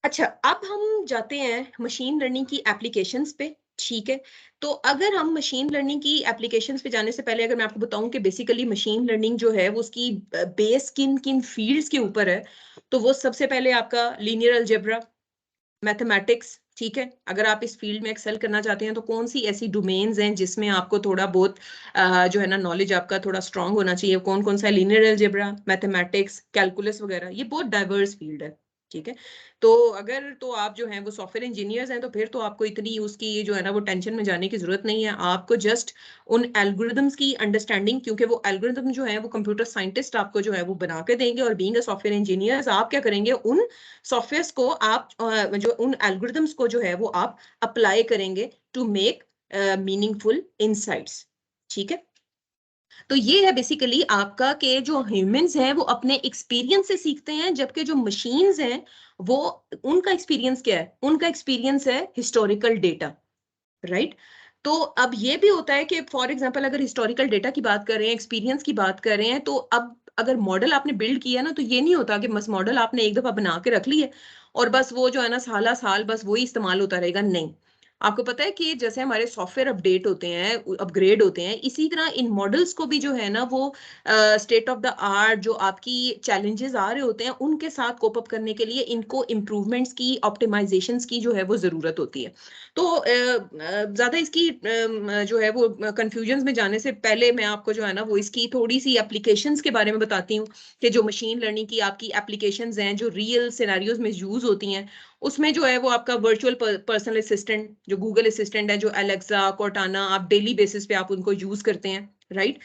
[SPEAKER 2] अच्छा, अब हम जाते हैं मशीन लर्निंग की एप्लीकेशंस पे, ठीक है। तो अगर हम मशीन लर्निंग की एप्लीकेशंस पे जाने से पहले अगर मैं आपको बताऊं कि बेसिकली मशीन लर्निंग जो है वो उसकी बेस किन किन फील्ड्स के ऊपर है, तो वो सबसे पहले आपका लीनियर अलजेब्रा, मैथमेटिक्स, ठीक है। अगर आप इस फील्ड में एक्सेल करना चाहते हैं तो कौन सी ऐसी डोमेन्स हैं जिसमें आपको थोड़ा बहुत जो है ना नॉलेज आपका थोड़ा स्ट्रांग होना चाहिए, कौन कौन सा, लीनियर अलजेब्रा, मैथमेटिक्स, कैलकुलस वगैरह, ये बहुत डाइवर्स फील्ड है, ठीक है। तो अगर तो आप जो हैं वो सॉफ्टवेयर इंजीनियर्स हैं तो फिर तो आपको इतनी उसकी जो है ना वो टेंशन में जाने की जरूरत नहीं है। आपको जस्ट उन एल्गोरिदम्स की अंडरस्टैंडिंग, क्योंकि वो एल्गोरिदम जो है वो कंप्यूटर साइंटिस्ट आपको जो है वो बना के देंगे, और बीइंग अ सॉफ्टवेयर इंजीनियर्स आप क्या करेंगे, उन सॉफ्टवेयर्स को आप जो उन एल्गोरिदम्स को जो है वो आप अप्लाई करेंगे टू मेक मीनिंगफुल इनसाइट्स, ठीक है। तो ये है बेसिकली आपका कि जो ह्यूमंस हैं वो अपने एक्सपीरियंस से सीखते हैं, जबकि जो मशीन्स हैं वो उनका एक्सपीरियंस क्या है, उनका एक्सपीरियंस है हिस्टोरिकल डेटा, राइट। तो अब ये भी होता है कि फॉर एग्जांपल अगर हिस्टोरिकल डेटा की बात कर रहे हैं, एक्सपीरियंस की बात कर रहे हैं, तो अब अगर मॉडल आपने बिल्ड किया ना तो ये नहीं होता कि बस मॉडल आपने एक दफा बना के रख लिए और बस वो जो है ना साला साल बस वही इस्तेमाल होता रहेगा, नहीं। आपको पता है कि जैसे हमारे सॉफ्टवेयर अपडेट होते हैं, अपग्रेड होते हैं, इसी तरह इन मॉडल्स को भी जो है ना वो स्टेट ऑफ द आर्ट जो आपकी चैलेंजेस आ रहे होते हैं उनके साथ कोप अप करने के लिए इनको इम्प्रूवमेंट्स की, ऑप्टिमाइजेशंस की जो है वो जरूरत होती है। तो ज्यादा इसकी जो है वो कंफ्यूजन में जाने से पहले मैं आपको जो है ना वो इसकी थोड़ी सी एप्लीकेशंस के बारे में बताती हूँ कि जो मशीन लर्निंग की आपकी एप्लीकेशंस हैं जो रियल सिनेरियोज में यूज होती हैं, उसमें जो है वो आपका वर्चुअल पर्सनल असिस्टेंट जो गूगल असिस्टेंट है, जो एलेक्सा, कोर्टाना, आप डेली बेसिस पे आप उनको यूज करते हैं, राइट।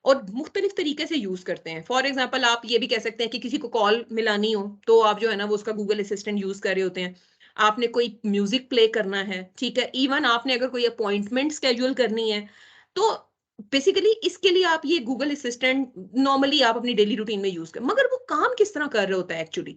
[SPEAKER 2] और मुख्तलिफ तरीके से यूज करते हैं। फॉर एग्जाम्पल आप ये भी कह सकते हैं कि किसी को कॉल मिलानी हो तो आप जो है ना वो उसका गूगल असिस्टेंट यूज कर रहे होते हैं। आपने कोई म्यूजिक प्ले करना है, ठीक है, इवन आपने अगर कोई अपॉइंटमेंट स्केड्यूल करनी है, तो बेसिकली इसके लिए आप ये गूगल असिस्टेंट नॉर्मली आप अपनी डेली रूटीन में यूज कर, मगर वो काम किस तरह कर रहे होता है एक्चुअली,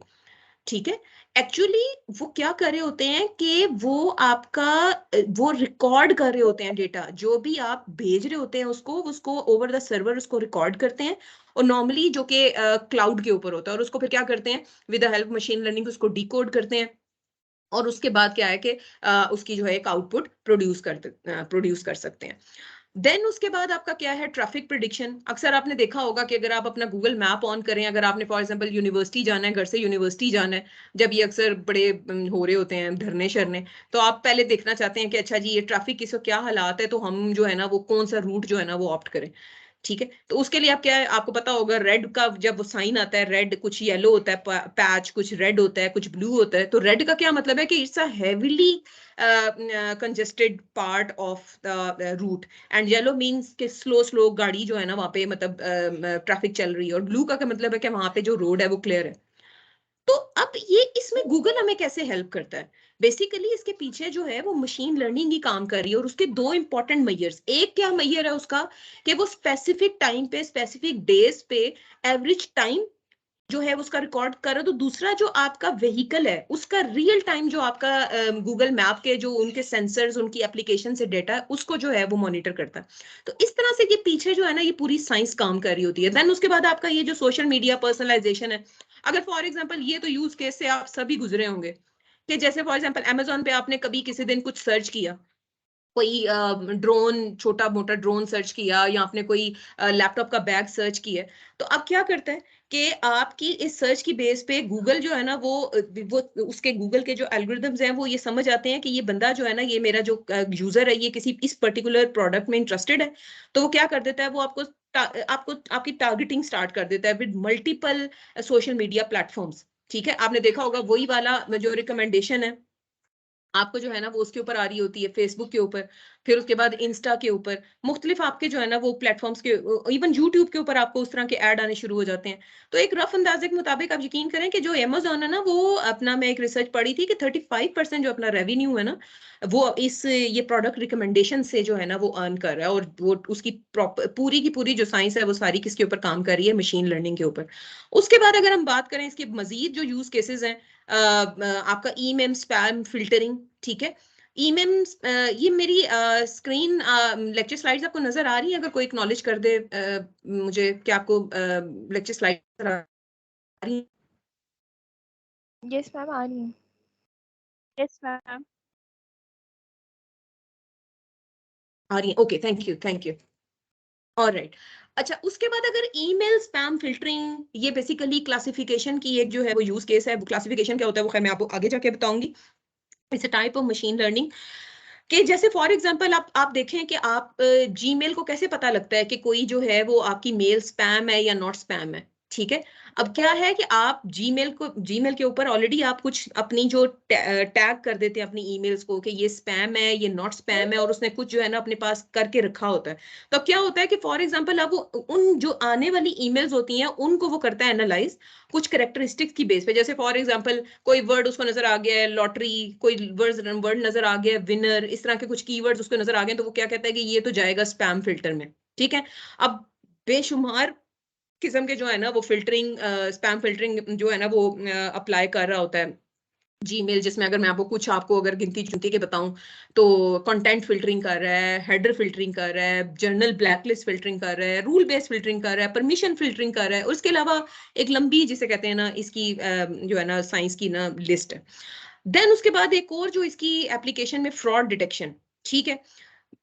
[SPEAKER 2] ठीक है। एक्चुअली वो क्या कर रहे होते हैं कि वो आपका वो रिकॉर्ड कर रहे होते हैं डेटा, जो भी आप भेज रहे होते हैं उसको उसको ओवर द सर्वर उसको रिकॉर्ड करते हैं, और नॉर्मली जो कि क्लाउड के ऊपर होता है, और उसको फिर क्या करते हैं with the help machine learning उसको डिकोड करते हैं, और उसके बाद क्या है कि उसकी जो है एक आउटपुट प्रोड्यूस कर सकते हैं। देन उसके बाद आपका क्या है, ट्रैफिक प्रिडिक्शन। अक्सर आपने देखा होगा कि अगर आप अपना गूगल मैप ऑन करें, अगर आपने फॉर एग्जांपल यूनिवर्सिटी जाना है, घर से यूनिवर्सिटी जाना है, जब ये अक्सर बड़े हो रहे होते हैं धरने शरने, तो आप पहले देखना चाहते हैं कि अच्छा जी ये ट्रैफिक की क्या हालात है, तो हम जो है ना वो कौन सा रूट जो है ना वो ऑप्ट करें। ठीक है, तो उसके लिए आप क्या है, आपको पता होगा रेड का जब वो साइन आता है, रेड कुछ येलो होता है पैच, कुछ रेड होता है, कुछ ब्लू होता है। तो रेड का क्या मतलब है कि it's a heavily congested part of the route, and yellow means कि स्लो स्लो गाड़ी जो है ना वहां पे मतलब ट्रैफिक चल रही है, और ब्लू का क्या मतलब है कि वहां पे जो रोड है वो क्लियर है। तो अब ये इसमें गूगल हमें कैसे हेल्प करता है? बेसिकली इसके पीछे जो है वो मशीन लर्निंग ही काम कर रही है, और उसके दो इंपॉर्टेंट मैयर्स, एक क्या मैयर है उसका कि वो स्पेसिफिक टाइम पे, स्पेसिफिक डेज पे एवरेज टाइम जो है उसका रिकॉर्ड कर रहा है। तो दूसरा जो आपका व्हीकल है उसका रियल टाइम जो आपका गूगल मैप के जो उनके सेंसर्स, उनकी एप्लीकेशन से डेटा है उसको जो है वो मॉनिटर करता है। तो इस तरह से ये पीछे जो है ना ये पूरी साइंस काम कर रही होती है। देन उसके बाद आपका ये जो सोशल मीडिया पर्सनलाइजेशन है, अगर फॉर एग्जाम्पल ये तो यूज केस से आप सभी गुजरे होंगे कि जैसे फॉर एग्जाम्पल अमेजोन पे आपने कभी किसी दिन कुछ सर्च किया, कोई ड्रोन, छोटा मोटा ड्रोन सर्च किया, या आपने कोई लैपटॉप का बैग सर्च किया, तो अब क्या करता है कि आपकी इस सर्च की बेस पे गूगल जो है ना वो उसके गूगल के जो एल्गोरिदम्स हैं वो ये समझ आते हैं कि ये बंदा जो है ना, ये मेरा जो यूजर है, ये किसी इस पर्टिकुलर प्रोडक्ट में इंटरेस्टेड है। तो वो क्या कर देता है, वो आपको आपकी टारगेटिंग स्टार्ट कर देता है with multiple social media platforms. ठीक है, आपने देखा होगा वही वाला जो रिकमेंडेशन है आपको जो है ना वो उसके ऊपर आ रही होती है, फेसबुक के ऊपर, फिर उसके बाद इंस्टा के ऊपर, मुख्तलिफ आपके जो है ना वो प्लेटफॉर्म्स के, इवन यूट्यूब के ऊपर आपको उस तरह के ऐड आने शुरू हो जाते हैं। तो एक रफ अंदाजे के मुताबिक आप यकीन करें कि जो अमेजोन है ना वो अपना, मैं एक रिसर्च पढ़ी थी कि 35% जो अपना रेवेन्यू है ना वो इस ये प्रोडक्ट रिकमेंडेशन से जो है ना वो अर्न कर रहा है। और वो उसकी पूरी की पूरी जो साइंस है वो सारी किसके ऊपर काम कर रही है, मशीन लर्निंग के ऊपर। उसके बाद अगर हम बात करें इसके मजीद जो यूज केसेस हैं, आपका ईमेल स्पैम फिल्टरिंग। ठीक है, ईमेल, ये मेरी स्क्रीन लेक्चर स्लाइड्स आपको नजर आ रही है? अगर कोई एक्नॉलेज कर दे मुझे, क्या आपको लेक्चर स्लाइड नजर आ रही है?
[SPEAKER 1] यस मैम, आ रही हूँ।
[SPEAKER 3] Yes ma'am.
[SPEAKER 2] आ रही है, okay, thank you thank you. Alright, अच्छा उसके बाद अगर ईमेल स्पैम फिल्टरिंग, ये बेसिकली क्लासिफिकेशन की एक जो है वो यूज केस है। क्लासिफिकेशन क्या होता है वो खैर मैं आपको आगे जाके बताऊंगी। It's a type of machine learning कि जैसे फॉर एग्जांपल आप देखें कि आप जीमेल को कैसे पता लगता है कि कोई जो है वो आपकी मेल स्पैम है या नॉट स्पैम है। ठीक है, अब क्या है कि आप जीमेल के ऊपर ऑलरेडी आप कुछ अपनी जो टैग कर देते हैं अपनी ईमेल्स को कि ये स्पैम है, ये नॉट स्पैम है, और उसने कुछ जो है ना अपने पास करके रखा होता है। तो अब क्या होता है कि फॉर एग्जांपल अब वो उन जो आने वाली ईमेल्स होती हैं उनको वो करता है एनालाइज कुछ करेक्टरिस्टिक्स की बेस पे। जैसे फॉर एग्जांपल कोई वर्ड उसको नजर आ गया है लॉटरी, कोई वर्ड नजर आ गया है विनर, इस तरह के कुछ कीवर्ड्स उसको नजर आ गए, तो वो क्या कहता है कि ये तो जाएगा स्पैम फिल्टर में। ठीक है, अब बेशुमार किस्म के जो है ना वो फिल्टरिंग, स्पैम फिल्टरिंग जो है ना वो अप्लाई कर रहा होता है जीमेल, जिसमें अगर मैं आपको कुछ आपको अगर गिनती चुनती के बताऊं तो कंटेंट फिल्टरिंग कर रहा है, हेडर फिल्टरिंग कर रहा है, जर्नल ब्लैकलिस्ट फिल्टरिंग कर रहा है, रूल बेस्ड फिल्टरिंग कर रहा है, परमिशन फिल्टरिंग कर रहा है, और उसके अलावा एक लंबी जिसे कहते हैं ना इसकी जो है ना साइंस की ना लिस्ट है। देन उसके बाद एक और जो इसकी एप्लीकेशन में फ्रॉड डिटेक्शन। ठीक है,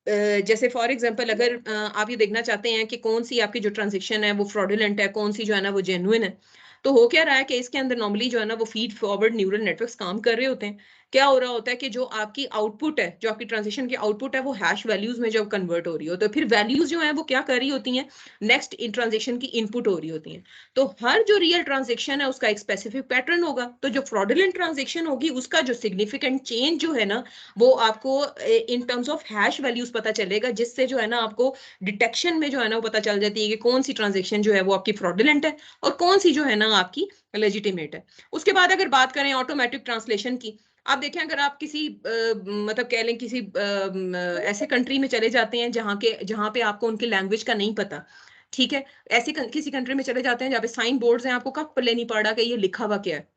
[SPEAKER 2] जैसे फॉर एग्जांपल अगर आप ये देखना चाहते हैं कि कौन सी आपकी जो ट्रांजेक्शन है वो फ्रॉडुलेंट है, कौन सी जो है ना वो जेन्युइन है, तो हो क्या रहा है कि इसके अंदर नॉर्मली जो है ना वो फीड फॉरवर्ड न्यूरल नेटवर्क्स काम कर रहे होते हैं। क्या हो रहा होता है कि जो आपकी आउटपुट है, जो आपकी ट्रांजेक्शन की आउटपुट है वो हैश वैल्यूज में जब कन्वर्ट हो रही हो, तो फिर वैल्यूज जो है वो क्या कर रही होती हैं, नेक्स्ट इन ट्रांजेक्शन की इनपुट हो रही होती हैं। तो हर जो रियल ट्रांजेक्शन है उसका एक स्पेसिफिक पैटर्न होगा, तो जो फ्रॉडुलेंट ट्रांजेक्शन होगी उसका जो सिग्निफिकेंट चेंज जो है ना वो आपको in terms of hash values पता चलेगा, जिससे जो है ना आपको डिटेक्शन में जो है ना वो पता चल जाती है कि कौन सी ट्रांजेक्शन जो है वो आपकी फ्रॉडुलेंट है और कौन सी जो है ना आपकी लेजिटिमेट है। उसके बाद अगर बात करें ऑटोमेटिक ट्रांसलेशन की, आप देखें अगर आप किसी मतलब कह लें किसी ऐसे कंट्री में चले जाते हैं जहाँ पे आपको उनकी लैंग्वेज का नहीं पता। ठीक है, ऐसी किसी कंट्री में चले जाते हैं जहाँ पे साइन बोर्ड्स हैं, आपको कब पल्ले नहीं पड़ा कि ये लिखा हुआ क्या है।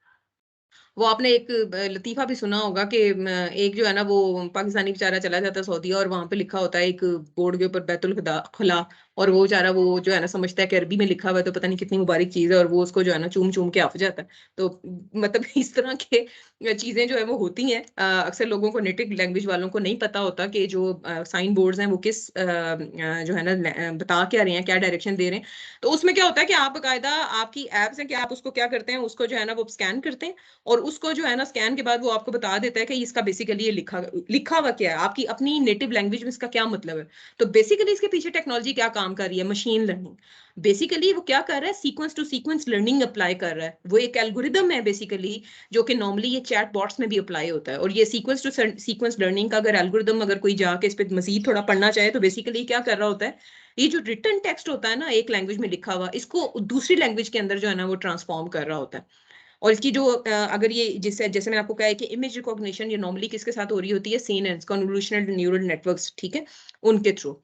[SPEAKER 2] वो आपने एक लतीफा भी सुना होगा कि एक जो है ना वो पाकिस्तानी बेचारा चला जाता है सऊदी और वहां पे लिखा होता है एक बोर्ड के ऊपर बैतुल खुदा खुला, और वो बेचारा वो जो है ना समझता है कि अरबी में लिखा हुआ है तो पता नहीं कितनी मुबारक चीज है, और वो उसको जो है ना चूम चूम के आफ जाता है। तो मतलब इस तरह के चीजें जो है वो होती हैं। अक्सर लोगों को, नेटिव लैंग्वेज वालों को नहीं पता होता कि जो साइन बोर्ड्स हैं वो किस जो है ना बता क्या रहे हैं, क्या डायरेक्शन दे रहे हैं। तो उसमें क्या होता है कि आप बाकायदा, आपकी एप्स है कि आप उसको क्या करते हैं, उसको जो है ना वो स्कैन करते हैं, और उसको जो है ना स्कैन के बाद वो आपको बता देता है कि इसका बेसिकली ये लिखा लिखा हुआ क्या है, आपकी अपनी नेटिव लैंग्वेज में इसका क्या मतलब है। तो बेसिकली इसके पीछे टेक्नोलॉजी क्या काम कर रही है, मशीन लर्निंग। बेसिकली वो क्या कर रहा है, sequence to sequence learning apply कर रहा है। वो एक एल्गोरिदम है बेसिकली, जो कि नॉर्मली ये चैट बॉट्स में भी अप्लाई होता है। और ये सीक्वेंस टू सीक्वेंस लर्निंग का अगर एल्गोरिदम, अगर कोई जाके इस पर मजीद थोड़ा पढ़ना चाहे, तो बेसिकली क्या कर रहा होता है, ये जो रिटन टेक्स्ट होता है ना एक लैंग्वेज में लिखा हुआ, इसको दूसरी लैंग्वेज के अंदर जो है ना वो ट्रांसफॉर्म कर रहा होता है। और इसकी जो अगर ये जिससे, जैसे मैंने आपको कहा है कि इमेज रिकॉग्निशन ये नॉर्मली किसके साथ हो रही होती है, सीएनएन, कन्वोल्यूशनल न्यूरल नेटवर्क्स, ठीक है, उनके थ्रू।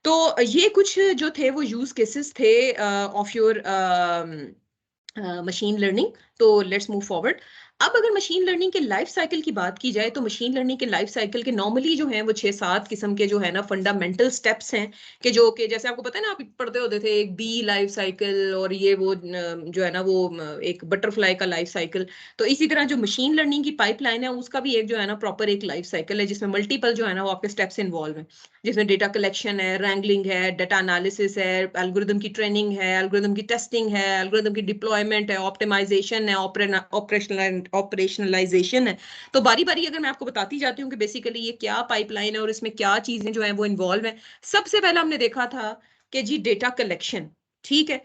[SPEAKER 2] तो ये कुछ जो थे वो यूज केसेस थे ऑफ योर मशीन लर्निंग। तो लेट्स मूव फॉरवर्ड। अब अगर मशीन लर्निंग के लाइफ साइकिल की बात की जाए, तो मशीन लर्निंग के लाइफ साइकिल के नॉर्मली जो हैं वो 6-7 किस्म के जो है ना फंडामेंटल स्टेप्स हैं, कि जो कि जैसे आपको पता है ना, आप पढ़ते होते थे एक बी लाइफ साइकिल, और ये वो जो है ना वो एक बटरफ्लाई का लाइफ साइकिल। तो इसी तरह जो मशीन लर्निंग की पाइपलाइन है उसका भी एक जो है ना प्रॉपर एक लाइफ साइकिल है, जिसमें मल्टीपल जो है ना वो आपके स्टेप्स इन्वॉल्व हैं, जिसमें डेटा कलेक्शन है, रैंगलिंग है, डाटा एनालिसिस है, एल्गोरिदम की ट्रेनिंग है, एल्गोरिदम की टेस्टिंग है, एल्गोरिदम की डिप्लॉयमेंट है, ऑप्टिमाइजेशन है, ऑपरेशनलाइजेशन है। तो बारी बारी अगर मैं आपको बताती जाती हूँ कि बेसिकली ये क्या पाइपलाइन है और इसमें क्या चीजें जो है वो इन्वॉल्व है। सबसे पहले हमने देखा था कि जी डेटा कलेक्शन, ठीक है।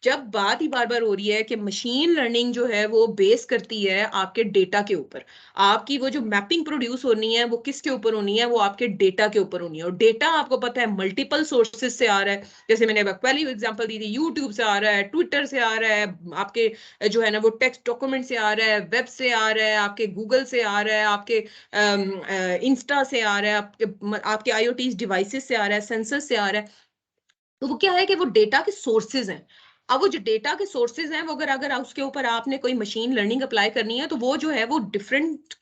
[SPEAKER 2] जब बात ही बार बार हो रही है कि मशीन लर्निंग जो है वो बेस करती है आपके डेटा के ऊपर, आपकी वो जो मैपिंग प्रोड्यूस होनी है वो किसके ऊपर होनी है, वो आपके डेटा के ऊपर होनी है। और डेटा आपको पता है मल्टीपल सोर्सेज से आ रहा है, जैसे मैंने पहले एग्जांपल दी थी, यूट्यूब से आ रहा है, ट्विटर से आ रहा है, आपके जो है ना वो टेक्स्ट डॉक्यूमेंट से आ रहा है, वेब से आ रहा है, आपके गूगल से आ रहा है, आपके इंस्टा से आ रहा है, आपके आईओटी डिवाइसेस से आ रहा है, सेंसर से आ रहा है। तो वो क्या है कि वो डेटा के सोर्सेज हैं। अब वो जो डेटा के सोर्सेज हैं वो अगर अगर उसके ऊपर आपने कोई मशीन लर्निंग अप्लाई करनी है, तो वो जो है वो डिफरेंट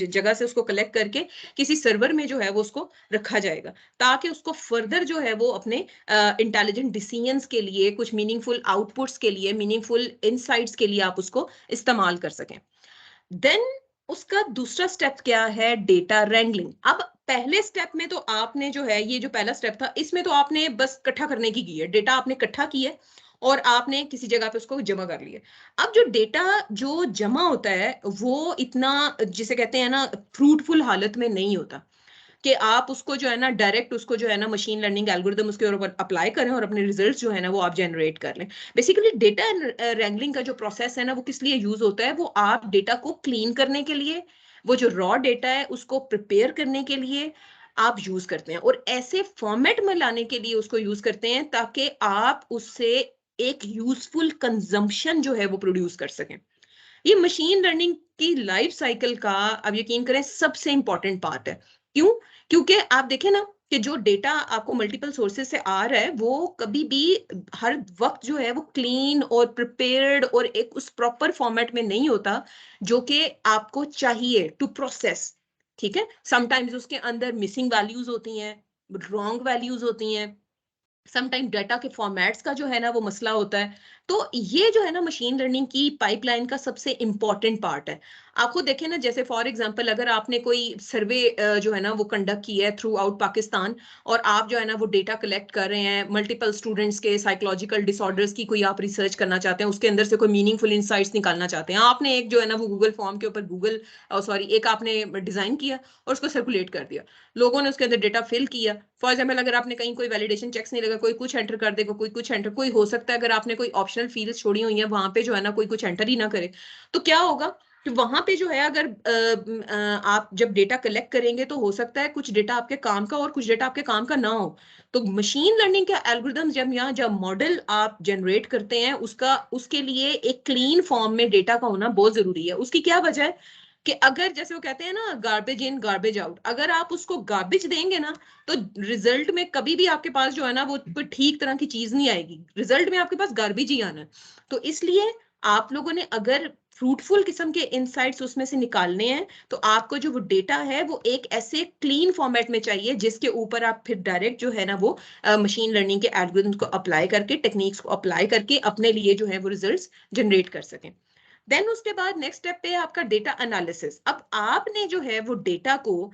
[SPEAKER 2] जगह से उसको कलेक्ट करके किसी सर्वर में जो है वो उसको रखा जाएगा, ताकि उसको फर्दर जो है वो अपने इंटेलिजेंट डिसीजंस के लिए, कुछ मीनिंगफुल आउटपुट्स के लिए, मीनिंगफुल इनसाइट्स के लिए आप उसको इस्तेमाल कर सकें। देन उसका दूसरा स्टेप क्या है, डेटा रैंगलिंग। अब पहले स्टेप में तो आपने जो है, ये जो पहला स्टेप था, इसमें तो आपने बस इकट्ठा करने की है, डेटा आपने इकट्ठा किया और आपने किसी जगह पे उसको जमा कर लिया। अब जो डेटा जो जमा होता है वो इतना, जिसे कहते हैं ना, फ्रूटफुल हालत में नहीं होता कि आप उसको जो है ना डायरेक्ट उसको जो है ना मशीन लर्निंग एल्गोरिदम उसके ऊपर अप्लाई करें और अपने रिजल्ट्स जो है ना वो आप जनरेट कर लें। बेसिकली डेटा रैंगलिंग का जो प्रोसेस है ना वो किस लिए यूज होता है, वो आप डेटा को क्लीन करने के लिए, वो जो रॉ डेटा है उसको प्रिपेयर करने के लिए आप यूज करते हैं, और ऐसे फॉर्मेट में लाने के लिए उसको यूज करते हैं ताकि आप उससे एक यूजफुल कंजम्पशन जो है वो प्रोड्यूस कर सकें। ये मशीन लर्निंग की लाइफ साइकिल का, अब यकीन करें, सबसे इंपॉर्टेंट पार्ट है। क्यों? क्योंकि आप देखें ना कि जो डेटा आपको मल्टीपल सोर्सेज से आ रहा है वो कभी भी हर वक्त जो है वो क्लीन और प्रिपेयर्ड और एक उस प्रॉपर फॉर्मेट में नहीं होता जो कि आपको चाहिए टू प्रोसेस। ठीक है, समटाइम्स उसके अंदर मिसिंग वैल्यूज होती हैं, रॉन्ग वैल्यूज होती हैं, समटाइम डाटा के फॉर्मेट्स का जो है ना वो मसला होता है। तो ये जो है ना मशीन लर्निंग की पाइपलाइन का सबसे इंपॉर्टेंट पार्ट है। आपको देखें ना, जैसे फॉर एग्जांपल अगर आपने कोई सर्वे जो है ना वो कंडक्ट किया है थ्रू आउट पाकिस्तान, और आप जो है ना वो डेटा कलेक्ट कर रहे हैं मल्टीपल स्टूडेंट्स के साइकोलॉजिकल डिसऑर्डर्स की, कोई आप रिसर्च करना चाहते हैं, उसके अंदर से कोई मीनिंगफुल इंसाइट्स निकालना चाहते हैं, आपने एक जो है ना वो गूगल फॉर्म के ऊपर एक आपने डिजाइन किया और उसको सर्कुलेट कर दिया, लोगों ने उसके अंदर डेटा फिल किया। फॉर एग्जाम्पल अगर आपने कहीं कोई वैलिडेशन चेक्स नहीं लगा, कोई कुछ एंटर कर देगा, कोई कुछ एंटर, कोई हो सकता है अगर आपने कोई ऑप्शनल फील्ड्स छोड़ी हुई है वहां पे जो है ना कोई कुछ एंटर ही ना करे, तो क्या होगा कि वहां पे जो है अगर आप जब डेटा कलेक्ट करेंगे तो हो सकता है कुछ डेटा आपके काम का और कुछ डेटा आपके काम का ना हो। तो मशीन लर्निंग के एल्गोरिदम जब मॉडल आप जनरेट करते हैं उसका, उसके लिए एक क्लीन फॉर्म में डेटा का होना बहुत जरूरी है। उसकी क्या वजह है कि अगर जैसे वो कहते हैं ना गार्बेज इन गार्बेज आउट, अगर आप उसको गार्बेज देंगे ना तो रिजल्ट में कभी भी आपके पास जो है ना वो कोई ठीक तरह की चीज नहीं आएगी, रिजल्ट में आपके पास गार्बेज ही आना है। तो इसलिए आप लोगों ने अगर फ्रूटफुल किस्म के इंसाइट्स उसमें से निकालने हैं, तो आपको जो वो डेटा है वो एक ऐसे क्लीन फॉर्मेट में चाहिए जिसके ऊपर आप फिर डायरेक्ट जो है ना वो मशीन लर्निंग के एल्गोरिथम्स को अप्लाई करके, टेक्निक्स को अप्लाई करके अपने लिए जो है वो रिजल्ट्स जनरेट कर सकें। देन उसके बाद नेक्स्ट स्टेप पे है आपका डेटा एनालिसिस। अब आपने जो है वो डेटा को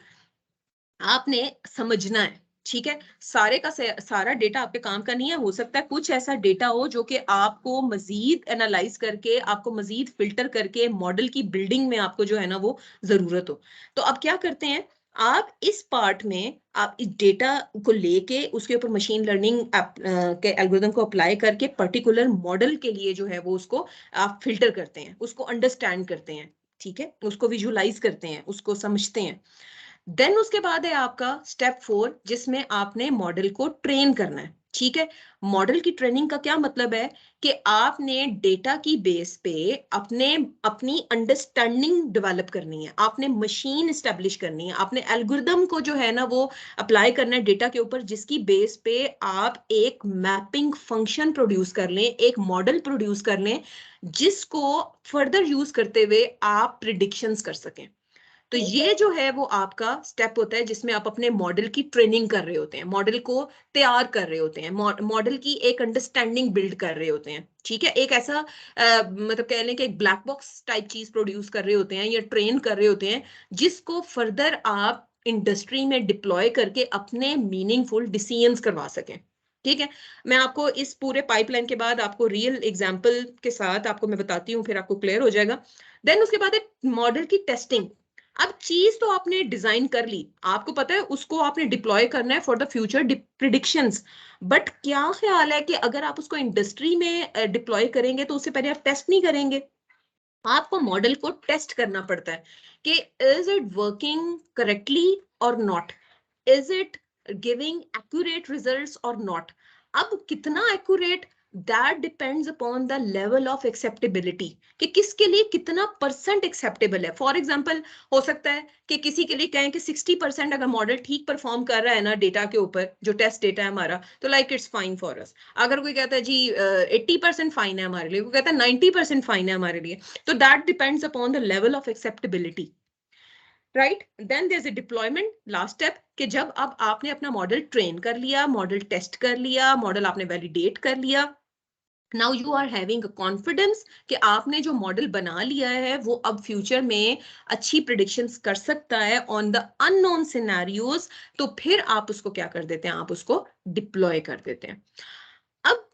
[SPEAKER 2] आपने समझना है, ठीक है। सारे का सारा डेटा आपके काम का नहीं है, हो सकता है कुछ ऐसा डेटा हो जो कि आपको मजीद एनालाइज करके, आपको मजीद फिल्टर करके मॉडल की बिल्डिंग में आपको जो है ना वो जरूरत हो। तो अब क्या करते हैं, आप इस पार्ट में आप इस डेटा को लेके उसके ऊपर मशीन लर्निंग के एल्गोरिथम को अप्लाई करके पर्टिकुलर मॉडल के लिए जो है वो उसको आप फिल्टर करते हैं, उसको अंडरस्टैंड करते हैं, ठीक है, उसको विजुलाइज करते हैं, उसको समझते हैं। देन उसके बाद है आपका स्टेप 4, जिसमें आपने मॉडल को ट्रेन करना है, ठीक है। मॉडल की ट्रेनिंग का क्या मतलब है कि आपने डेटा की बेस पे अपनी अंडरस्टैंडिंग डेवलप करनी है, आपने मशीन एस्टेब्लिश करनी है, आपने एल्गोरिदम को जो है ना वो अप्लाई करना है डेटा के ऊपर, जिसकी बेस पे आप एक मैपिंग फंक्शन प्रोड्यूस कर लें, एक मॉडल प्रोड्यूस कर लें, जिसको फर्दर यूज करते हुए आप प्रिडिक्शंस कर सकें। तो ये जो है वो आपका स्टेप होता है जिसमें आप अपने मॉडल की ट्रेनिंग कर रहे होते हैं, मॉडल को तैयार कर रहे होते हैं, मॉडल की एक अंडरस्टैंडिंग बिल्ड कर रहे होते हैं, ठीक है। एक ऐसा मतलब कह लें कि एक ब्लैक बॉक्स टाइप चीज प्रोड्यूस कर रहे होते हैं या ट्रेन कर रहे होते हैं, जिसको फर्दर आप इंडस्ट्री में डिप्लॉय करके अपने मीनिंगफुल डिसीजंस करवा सकें, ठीक है। मैं आपको इस पूरे पाइपलाइन के बाद आपको रियल एग्जांपल के साथ आपको मैं बताती हूँ, फिर आपको क्लियर हो जाएगा। देन उसके बाद एक मॉडल की टेस्टिंग। अब चीज तो आपने डिजाइन कर ली, आपको पता है उसको आपने डिप्लॉय करना है for the future predictions, but क्या ख्याल है कि अगर आप उसको इंडस्ट्री में डिप्लॉय करेंगे तो उससे पहले आप टेस्ट नहीं करेंगे, आपको मॉडल को टेस्ट करना पड़ता है कि इज इट वर्किंग करेक्टली और not, is it giving accurate results और नॉट। अब कितना accurate, that depends upon the level of acceptability, कि किसके लिए कितना परसेंट एक्सेप्टेबल है। फॉर एग्जाम्पल हो सकता है कि किसी के लिए कहें कि 60% अगर मॉडल ठीक परफॉर्म कर रहा है ना डेटा के ऊपर, जो टेस्ट डेटा है हमारा, तो like it's fine for us. अगर कोई कहता है जी 80% फाइन है हमारे लिए, कोई कहता है 90% फाइन है हमारे लिए, तो that depends upon the level of acceptability, right. Then there is a deployment, last step, कि जब अब आपने अपना मॉडल ट्रेन कर लिया, मॉडल टेस्ट कर लिया, मॉडल आपने वैलिडेट कर लिया, now you are having confidence कि आपने जो मॉडल बना लिया है वो अब फ्यूचर में अच्छी प्रिडिक्शंस कर सकता है ऑन द अननोन सिनेरियोज, तो फिर आप उसको क्या कर देते हैं, आप उसको डिप्लॉय कर देते हैं। अब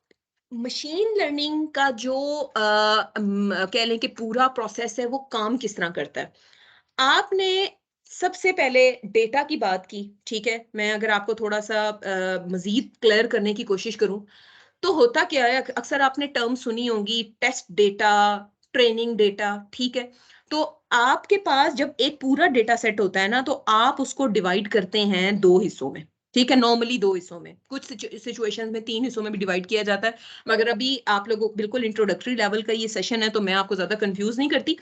[SPEAKER 2] मशीन लर्निंग का जो कह लें कि पूरा प्रोसेस है वो काम किस तरह करता है। आपने सबसे पहले डेटा की बात की, ठीक है। मैं अगर आपको थोड़ा सा मजीद क्लियर करने की कोशिश करूं, तो होता क्या है, अक्सर आपने टर्म सुनी होगी, टेस्ट डेटा, ट्रेनिंग डेटा, ठीक है। तो आपके पास जब एक पूरा डेटा सेट होता है ना, तो आप उसको डिवाइड करते हैं दो हिस्सों में, ठीक है, नॉर्मली दो हिस्सों में, कुछ सिचुएशंस में तीन हिस्सों में भी डिवाइड किया जाता है, मगर अभी आप लोगों बिल्कुल इंट्रोडक्टरी लेवल का ये सेशन है तो मैं आपको ज्यादा कंफ्यूज नहीं करती।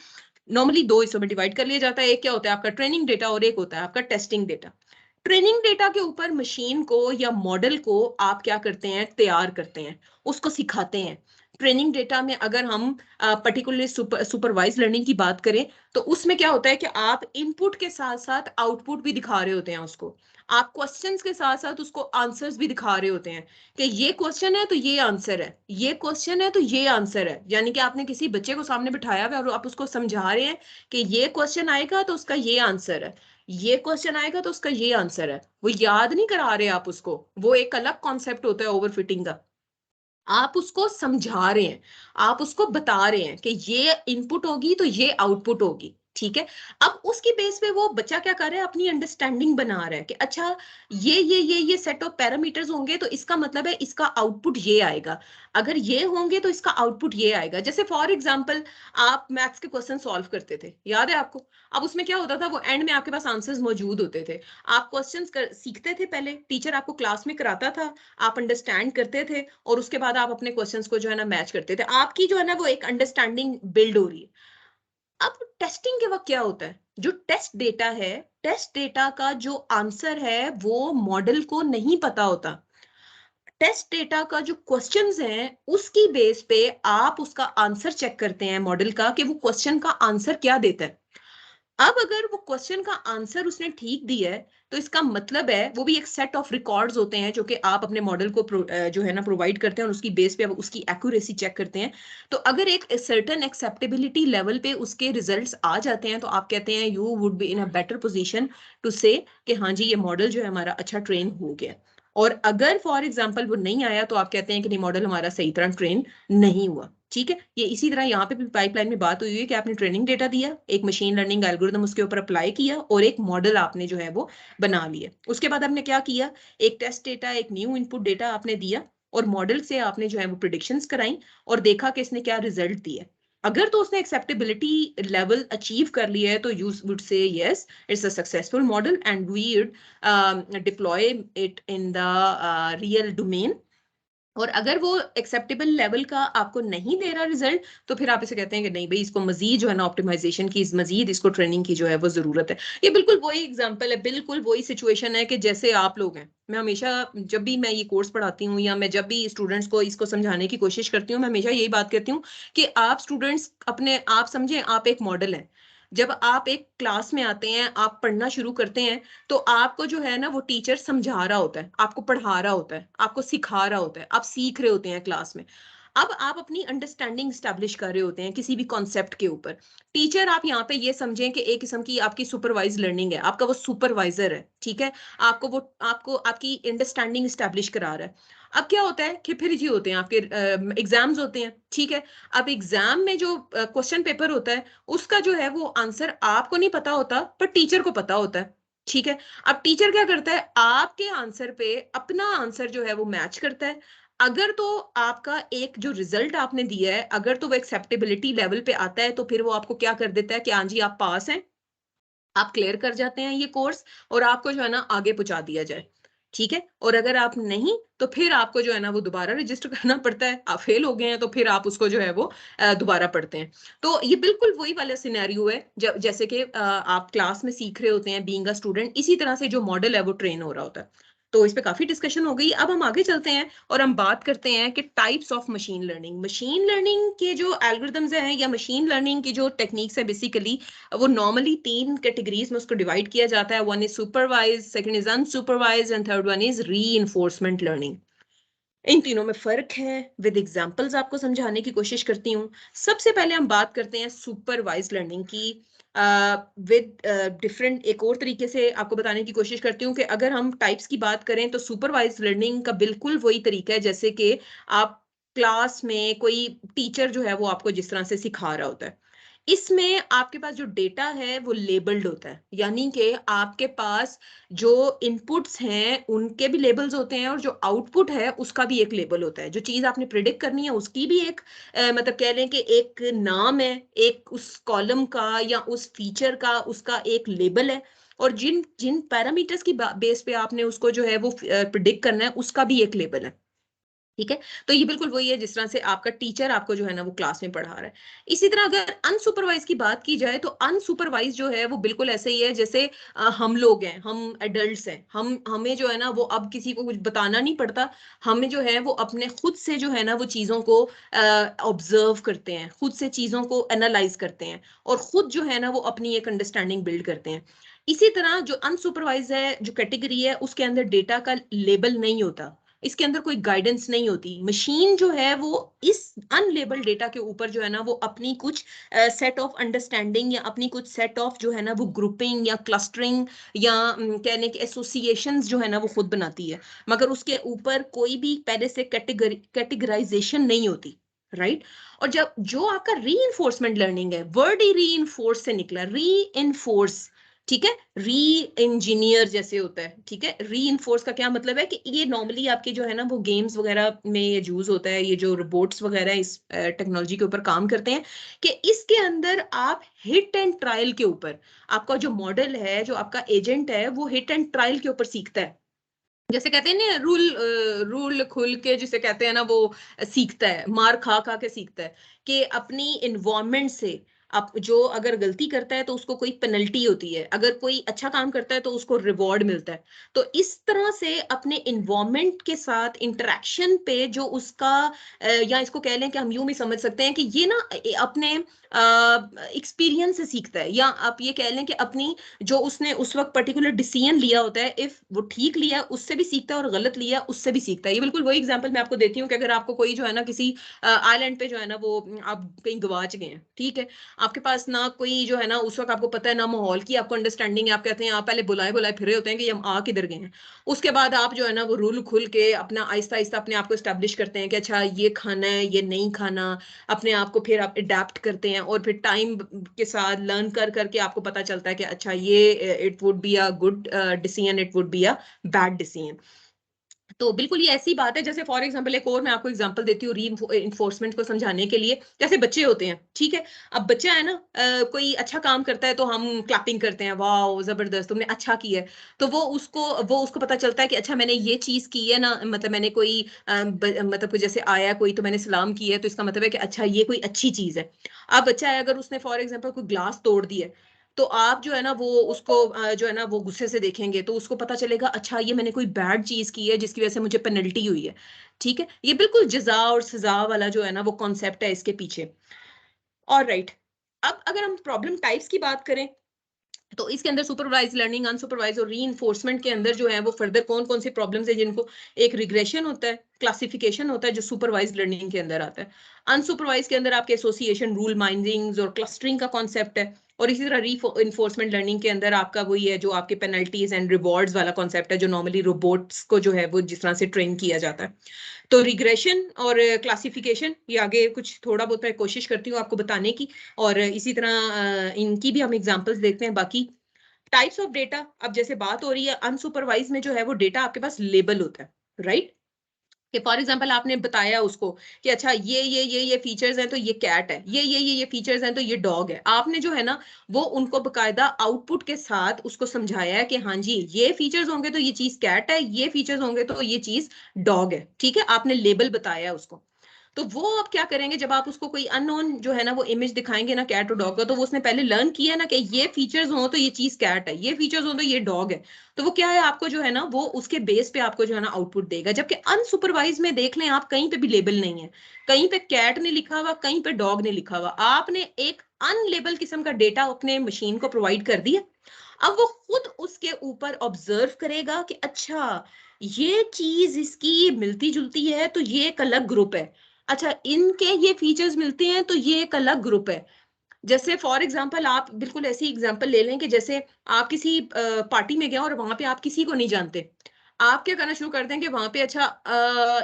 [SPEAKER 2] नॉर्मली दो हिस्सों में डिवाइड कर लिया जाता है, एक क्या होता है आपका ट्रेनिंग डेटा और एक होता है आपका टेस्टिंग डेटा। ट्रेनिंग डेटा के ऊपर मशीन को या मॉडल को आप क्या करते हैं, तैयार करते हैं, उसको सिखाते हैं। ट्रेनिंग डेटा में अगर हम पर्टिकुलरली सुपरवाइज लर्निंग की बात करें, तो उसमें क्या होता है कि आप इनपुट के साथ साथ आउटपुट भी दिखा रहे होते हैं उसको, आप क्वेश्चंस के साथ साथ उसको आंसर्स भी दिखा रहे होते हैं कि ये क्वेश्चन है तो ये आंसर है, ये क्वेश्चन है तो ये आंसर है। यानी कि आपने किसी बच्चे को सामने बिठाया हुआ है और आप उसको समझा रहे हैं कि ये क्वेश्चन आएगा तो उसका ये आंसर है, ये क्वेश्चन आएगा तो उसका ये आंसर है। वो याद नहीं करा रहे आप उसको, वो एक अलग कॉन्सेप्ट होता है ओवरफिटिंग का, आप उसको समझा रहे हैं, आप उसको बता रहे हैं कि ये इनपुट होगी तो ये आउटपुट होगी, ठीक है। अब उसकी बेस पे वो बच्चा क्या कर रहा है, अपनी अंडरस्टैंडिंग बना रहा है कि अच्छा ये सेट ऑफ पैरामीटर्स होंगे तो इसका मतलब है इसका आउटपुट ये आएगा, अगर ये होंगे तो इसका आउटपुट ये आएगा। जैसे फॉर एग्जांपल आप मैथ्स के क्वेश्चन सॉल्व करते थे, याद है आपको। अब उसमें क्या होता था, वो एंड में आपके पास आंसर्स मौजूद होते थे, आप क्वेश्चंस सीखते थे, पहले टीचर आपको क्लास में कराता था, आप अंडरस्टैंड करते थे और उसके बाद आप अपने क्वेश्चंस को जो है ना मैच करते थे, आपकी जो है ना वो एक अंडरस्टैंडिंग बिल्ड हो रही है। अब टेस्टिंग के वक्त क्या होता है, जो टेस्ट डेटा है, टेस्ट डेटा का जो आंसर है वो मॉडल को नहीं पता होता। टेस्ट डेटा का जो क्वेश्चंस हैं उसकी बेस पे आप उसका आंसर चेक करते हैं मॉडल का कि वो क्वेश्चन का आंसर क्या देता है। अब अगर वो क्वेश्चन का आंसर उसने ठीक दिया है तो इसका मतलब है वो भी एक सेट ऑफ रिकॉर्ड्स होते हैं जो कि आप अपने मॉडल को जो है ना प्रोवाइड करते हैं और उसकी बेस पे आप उसकी एक्यूरेसी चेक करते हैं। तो अगर एक सर्टेन एक्सेप्टेबिलिटी लेवल पे उसके रिजल्ट्स आ जाते हैं तो आप कहते हैं you would be in a better position to say कि हाँ जी ये मॉडल जो है हमारा अच्छा ट्रेन हो गया। और अगर फॉर एग्जाम्पल वो नहीं आया तो आप कहते हैं कि नहीं मॉडल हमारा सही तरह ट्रेन नहीं हुआ। ठीक है, ये इसी तरह यहाँ पे भी पाइपलाइन में बात हुई है कि आपने ट्रेनिंग डेटा दिया, एक मशीन लर्निंग एल्गोरिथम उसके ऊपर अप्लाई किया और एक मॉडल आपने जो है वो बना लिया। उसके बाद आपने क्या किया, एक टेस्ट डेटा, एक न्यू इनपुट डेटा आपने दिया और मॉडल से आपने जो है वो प्रिडिक्शंस कराई और देखा कि इसने क्या रिजल्ट दिया। अगर तो उसने एक्सेप्टेबिलिटी लेवल अचीव कर लिया है तो you would say yes it's a successful model and we deploy it in the real domain. और अगर वो एक्सेप्टेबल लेवल का आपको नहीं दे रहा रिजल्ट तो फिर आप इसे कहते हैं कि नहीं भाई इसको मजीद जो है ना ऑप्टिमाइजेशन की, मजीद इसको ट्रेनिंग की जो है वो जरूरत है। ये बिल्कुल वही एग्जांपल है, बिल्कुल वही सिचुएशन है कि जैसे आप लोग हैं। मैं हमेशा जब भी मैं ये कोर्स पढ़ाती हूँ या मैं जब भी स्टूडेंट्स को इसको समझाने की कोशिश करती हूँ मैं हमेशा यही बात कहती हूँ कि आप स्टूडेंट्स अपने आप समझें आप एक मॉडल है। जब आप एक क्लास में आते हैं, आप पढ़ना शुरू करते हैं तो आपको जो है ना वो टीचर समझा रहा होता है, आपको पढ़ा रहा होता है, आपको सिखा रहा होता है, आप सीख रहे होते हैं क्लास में। अब आप अपनी अंडरस्टैंडिंग स्टैब्लिश कर रहे होते हैं किसी भी कॉन्सेप्ट के ऊपर। टीचर आप यहाँ पे ये समझें कि एक किस्म की आपकी सुपरवाइज लर्निंग है, आपका वो सुपरवाइजर है। ठीक है, आपको आपकी अंडरस्टैंडिंग स्टैब्लिश करा रहा है। अब क्या होता है कि फिर जी होते हैं आपके एग्जाम्स होते हैं। ठीक है, अब एग्जाम में जो क्वेश्चन पेपर होता है उसका जो है वो आंसर आपको नहीं पता होता पर टीचर को पता होता है। ठीक है, अब टीचर क्या करता है, आपके आंसर पे अपना आंसर जो है वो मैच करता है। अगर तो आपका एक जो रिजल्ट आपने दिया है अगर तो वो एक्सेप्टेबिलिटी लेवल पे आता है तो फिर वो आपको क्या कर देता है कि हाँ जी आप पास हैं, आप क्लियर कर जाते हैं ये कोर्स और आपको जो है ना आगे पहुंचा दिया जाए। ठीक है, और अगर आप नहीं तो फिर आपको जो है ना वो दोबारा रजिस्टर करना पड़ता है। आप फेल हो गए हैं तो फिर आप उसको जो है वो दोबारा पढ़ते हैं। तो ये बिल्कुल वही वाला सिनेरियो है जब जैसे कि आप क्लास में सीख रहे होते हैं बीइंग अ स्टूडेंट, इसी तरह से जो मॉडल है वो ट्रेन हो रहा होता है। तो इस पे काफी डिस्कशन हो गई, अब हम आगे चलते हैं और हम बात करते हैं कि types of machine learning. Machine learning के जो एल्गोरिथम्स हैं या मशीन लर्निंग की जो टेक्निक्स है बेसिकली वो नॉर्मली 3 कैटेगरीज में उसको डिवाइड किया जाता है। One is supervised, second is unsupervised and third one is reinforcement learning. इन तीनों में फर्क है, विद एग्जांपल्स आपको समझाने की कोशिश करती हूँ। सबसे पहले हम बात करते हैं सुपरवाइज लर्निंग की। विद डिफरेंट एक और तरीके से आपको बताने की कोशिश करती हूँ कि अगर हम टाइप्स की बात करें तो सुपरवाइज लर्निंग का बिल्कुल वही तरीका है जैसे कि आप क्लास में कोई टीचर जो है वो आपको जिस तरह से सिखा रहा होता है। इसमें आपके पास जो डेटा है वो लेबल्ड होता है, यानी कि आपके पास जो इनपुट्स हैं उनके भी लेबल्स होते हैं और जो आउटपुट है उसका भी एक लेबल होता है। जो चीज आपने प्रिडिक्ट करनी है उसकी भी एक मतलब कह लें कि एक नाम है, एक उस कॉलम का या उस फीचर का उसका एक लेबल है। और जिन जिन पैरामीटर्स की बेस पे आपने उसको जो है वो प्रिडिक्ट करना है उसका भी एक लेबल है। ठीक है, तो ये बिल्कुल वही है जिस तरह से आपका टीचर आपको जो है ना वो क्लास में पढ़ा रहा है। इसी तरह अगर अनसुपरवाइज की बात की जाए तो अनसुपरवाइज जो है वो बिल्कुल ऐसे ही है जैसे हम लोग हैं, हम एडल्ट्स हैं, हमें जो है ना वो अब किसी को कुछ बताना नहीं पड़ता। हमें जो है वो अपने खुद से जो है ना वो चीजों को ऑब्जर्व करते हैं, खुद से चीजों को एनालाइज करते हैं और खुद जो है ना वो अपनी एक अंडरस्टैंडिंग बिल्ड करते हैं। इसी तरह जो अनसुपरवाइज है जो कैटेगरी है उसके अंदर डेटा का लेबल नहीं होता, इसके अंदर कोई गाइडेंस नहीं होती। मशीन जो है वो इस अनलेबल डेटा के ऊपर जो है ना वो अपनी कुछ सेट ऑफ अंडरस्टैंडिंग या अपनी कुछ सेट ऑफ जो है ना वो ग्रुपिंग या क्लस्टरिंग या कहने के एसोसिएशंस जो है ना वो खुद बनाती है, मगर उसके ऊपर कोई भी पहले से कैटेगराइजेशन नहीं होती। राइट, और जब जो आपका री लर्निंग है, वर्ड ही री से निकला, री, ठीक है, री इंजीनियर जैसे होता है। ठीक है, री का क्या मतलब है कि ये नॉर्मली आपके जो है ना वो गेम्स वगैरह में ये यूज होता है, ये जो रोबोट्स वगैरह इस टेक्नोलॉजी के ऊपर काम करते हैं कि इसके अंदर आप हिट एंड ट्रायल के ऊपर, आपका जो मॉडल है जो आपका एजेंट है वो हिट एंड ट्रायल के ऊपर सीखता है। जैसे कहते हैं ना रूल खुल के जिसे कहते हैं ना वो सीखता है, मार खा खा के सीखता है कि अपनी इन्वायरमेंट से, आप जो अगर गलती करता है तो उसको कोई पेनल्टी होती है, अगर कोई अच्छा काम करता है तो उसको रिवॉर्ड मिलता है। तो इस तरह से अपने इन्वायरमेंट के साथ इंटरेक्शन पे जो उसका या इसको कह लें कि हम यूं भी समझ सकते हैं कि ये ना अपने एक्सपीरियंस से सीखता है, या आप ये कह लें कि अपनी जो उसने उस वक्त पर्टिकुलर डिसीजन लिया होता है, इफ वो ठीक लिया है उससे भी सीखता है और गलत लिया उससे भी सीखता है। ये बिल्कुल वही एग्जांपल मैं आपको देती हूँ कि अगर आपको कोई जो है ना किसी आइलैंड पे जो है ना वो आप कहीं गवाच गए हैं, ठीक है, आपके पास ना कोई जो है ना उस वक्त आपको पता है ना माहौल की आपको अंडरस्टैंडिंग है, आप कहते हैं आप पहले बुलाए बुलाए फिरे होते हैं कि हम आ किधर गए हैं। उसके बाद आप जो है ना वो रूल खुल के अपना आहिस्ता आहिस्ता अपने आप को एस्टेब्लिश करते हैं कि अच्छा ये खाना है ये नहीं खाना, अपने आप को फिर आप अडेप्ट करते हैं और फिर टाइम के साथ लर्न कर करके आपको पता चलता है कि अच्छा ये it would be a good decision, it would be a bad decision. तो बिल्कुल ये ऐसी बात है, जैसे फॉर एग्जांपल एक और मैं आपको एग्जांपल देती हूँ री इन्फोर्समेंट को समझाने के लिए। जैसे बच्चे होते हैं, ठीक है, अब बच्चा है ना कोई अच्छा काम करता है तो हम क्लैपिंग करते हैं, वाह जबरदस्त तुमने अच्छा किया है। तो वो उसको पता चलता है कि अच्छा मैंने ये चीज की है ना, मतलब मैंने कोई मतलब कोई जैसे आया कोई तो मैंने सलाम किया है, तो इसका मतलब है कि अच्छा ये कोई अच्छी चीज है। अब बच्चा है अगर उसने फॉर एग्जाम्पल कोई ग्लास तोड़ दिया है, तो आप जो है ना वो उसको जो है ना वो गुस्से से देखेंगे तो उसको पता चलेगा अच्छा ये मैंने कोई बैड चीज की है जिसकी वजह से मुझे पेनल्टी हुई है। ठीक है, ये बिल्कुल जजा और सजा वाला जो है ना वो कॉन्सेप्ट है इसके पीछे। और राइट, अब अगर हम प्रॉब्लम टाइप्स की बात करें तो इसके अंदर सुपरवाइज लर्निंग, अनसुपरवाइज और री के अंदर जो है वो फर्दर कौन कौन सी प्रॉब्लम्स है जिनको एक रिग्रेशन होता है, क्लासिफिकेशन होता है जो सुपरवाइज लर्निंग के अंदर आता है। अनसुपरवाइज के अंदर आपके एसोसिएशन, रूल माइंडिंग और क्लस्टरिंग का कॉन्सेप्ट है। और इसी तरह री इन्फोर्समेंट लर्निंग के अंदर आपका वही है जो आपके पेनल्टीज एंड रिवॉर्ड्स वाला कॉन्सेप्ट है जो नॉर्मली रोबोट्स को जो है वो जिस तरह से ट्रेन किया जाता है। तो रिग्रेशन और क्लासिफिकेशन ये आगे कुछ थोड़ा बहुत मैं कोशिश करती हूँ आपको बताने की, और इसी तरह इनकी भी हम एग्जांपल्स देखते हैं। बाकी टाइप्स ऑफ डेटा, अब जैसे बात हो रही है अनसुपरवाइज में जो है वो डेटा आपके पास लेबल होता है, राइट, कि फॉर एग्जांपल आपने बताया उसको कि अच्छा ये फीचर्स हैं तो ये कैट है, ये फीचर्स हैं तो ये डॉग है। आपने जो है ना वो उनको बकायदा आउटपुट के साथ उसको समझाया है कि हाँ जी ये फीचर्स होंगे तो ये चीज कैट है, ये फीचर्स होंगे तो ये चीज डॉग है, ठीक है, आपने लेबल बताया उसको। तो वो अब क्या करेंगे जब आप उसको कोई अननोन जो है ना वो इमेज दिखाएंगे ना कैट और डॉग का, तो वो उसने पहले लर्न किया ना कि ये फीचर्स हो तो ये चीज कैट है, ये फीचर्स हो तो ये डॉग है। तो वो क्या है आपको जो है ना वो उसके बेस पे आपको जो है ना आउटपुट देगा। जबकि अनसुपरवाइज में देख लें आप कहीं पे भी लेबल नहीं है, कहीं पे कैट ने लिखा हुआ कहीं पे डॉग ने लिखा हुआ, आपने एक अनलेबल किस्म का डेटा अपने मशीन को प्रोवाइड कर दिया। अब वो खुद उसके ऊपर ऑब्जर्व करेगा कि अच्छा ये चीज इसकी मिलती जुलती है तो ये एक अलग ग्रुप है, अच्छा इनके ये फीचर्स मिलते हैं तो ये एक अलग ग्रुप है। जैसे फॉर एग्जांपल आप बिल्कुल ऐसी एग्जांपल ले लें कि जैसे आप किसी पार्टी में गए और वहां पे आप किसी को नहीं जानते, आप क्या करना शुरू कर दें कि वहां पे अच्छा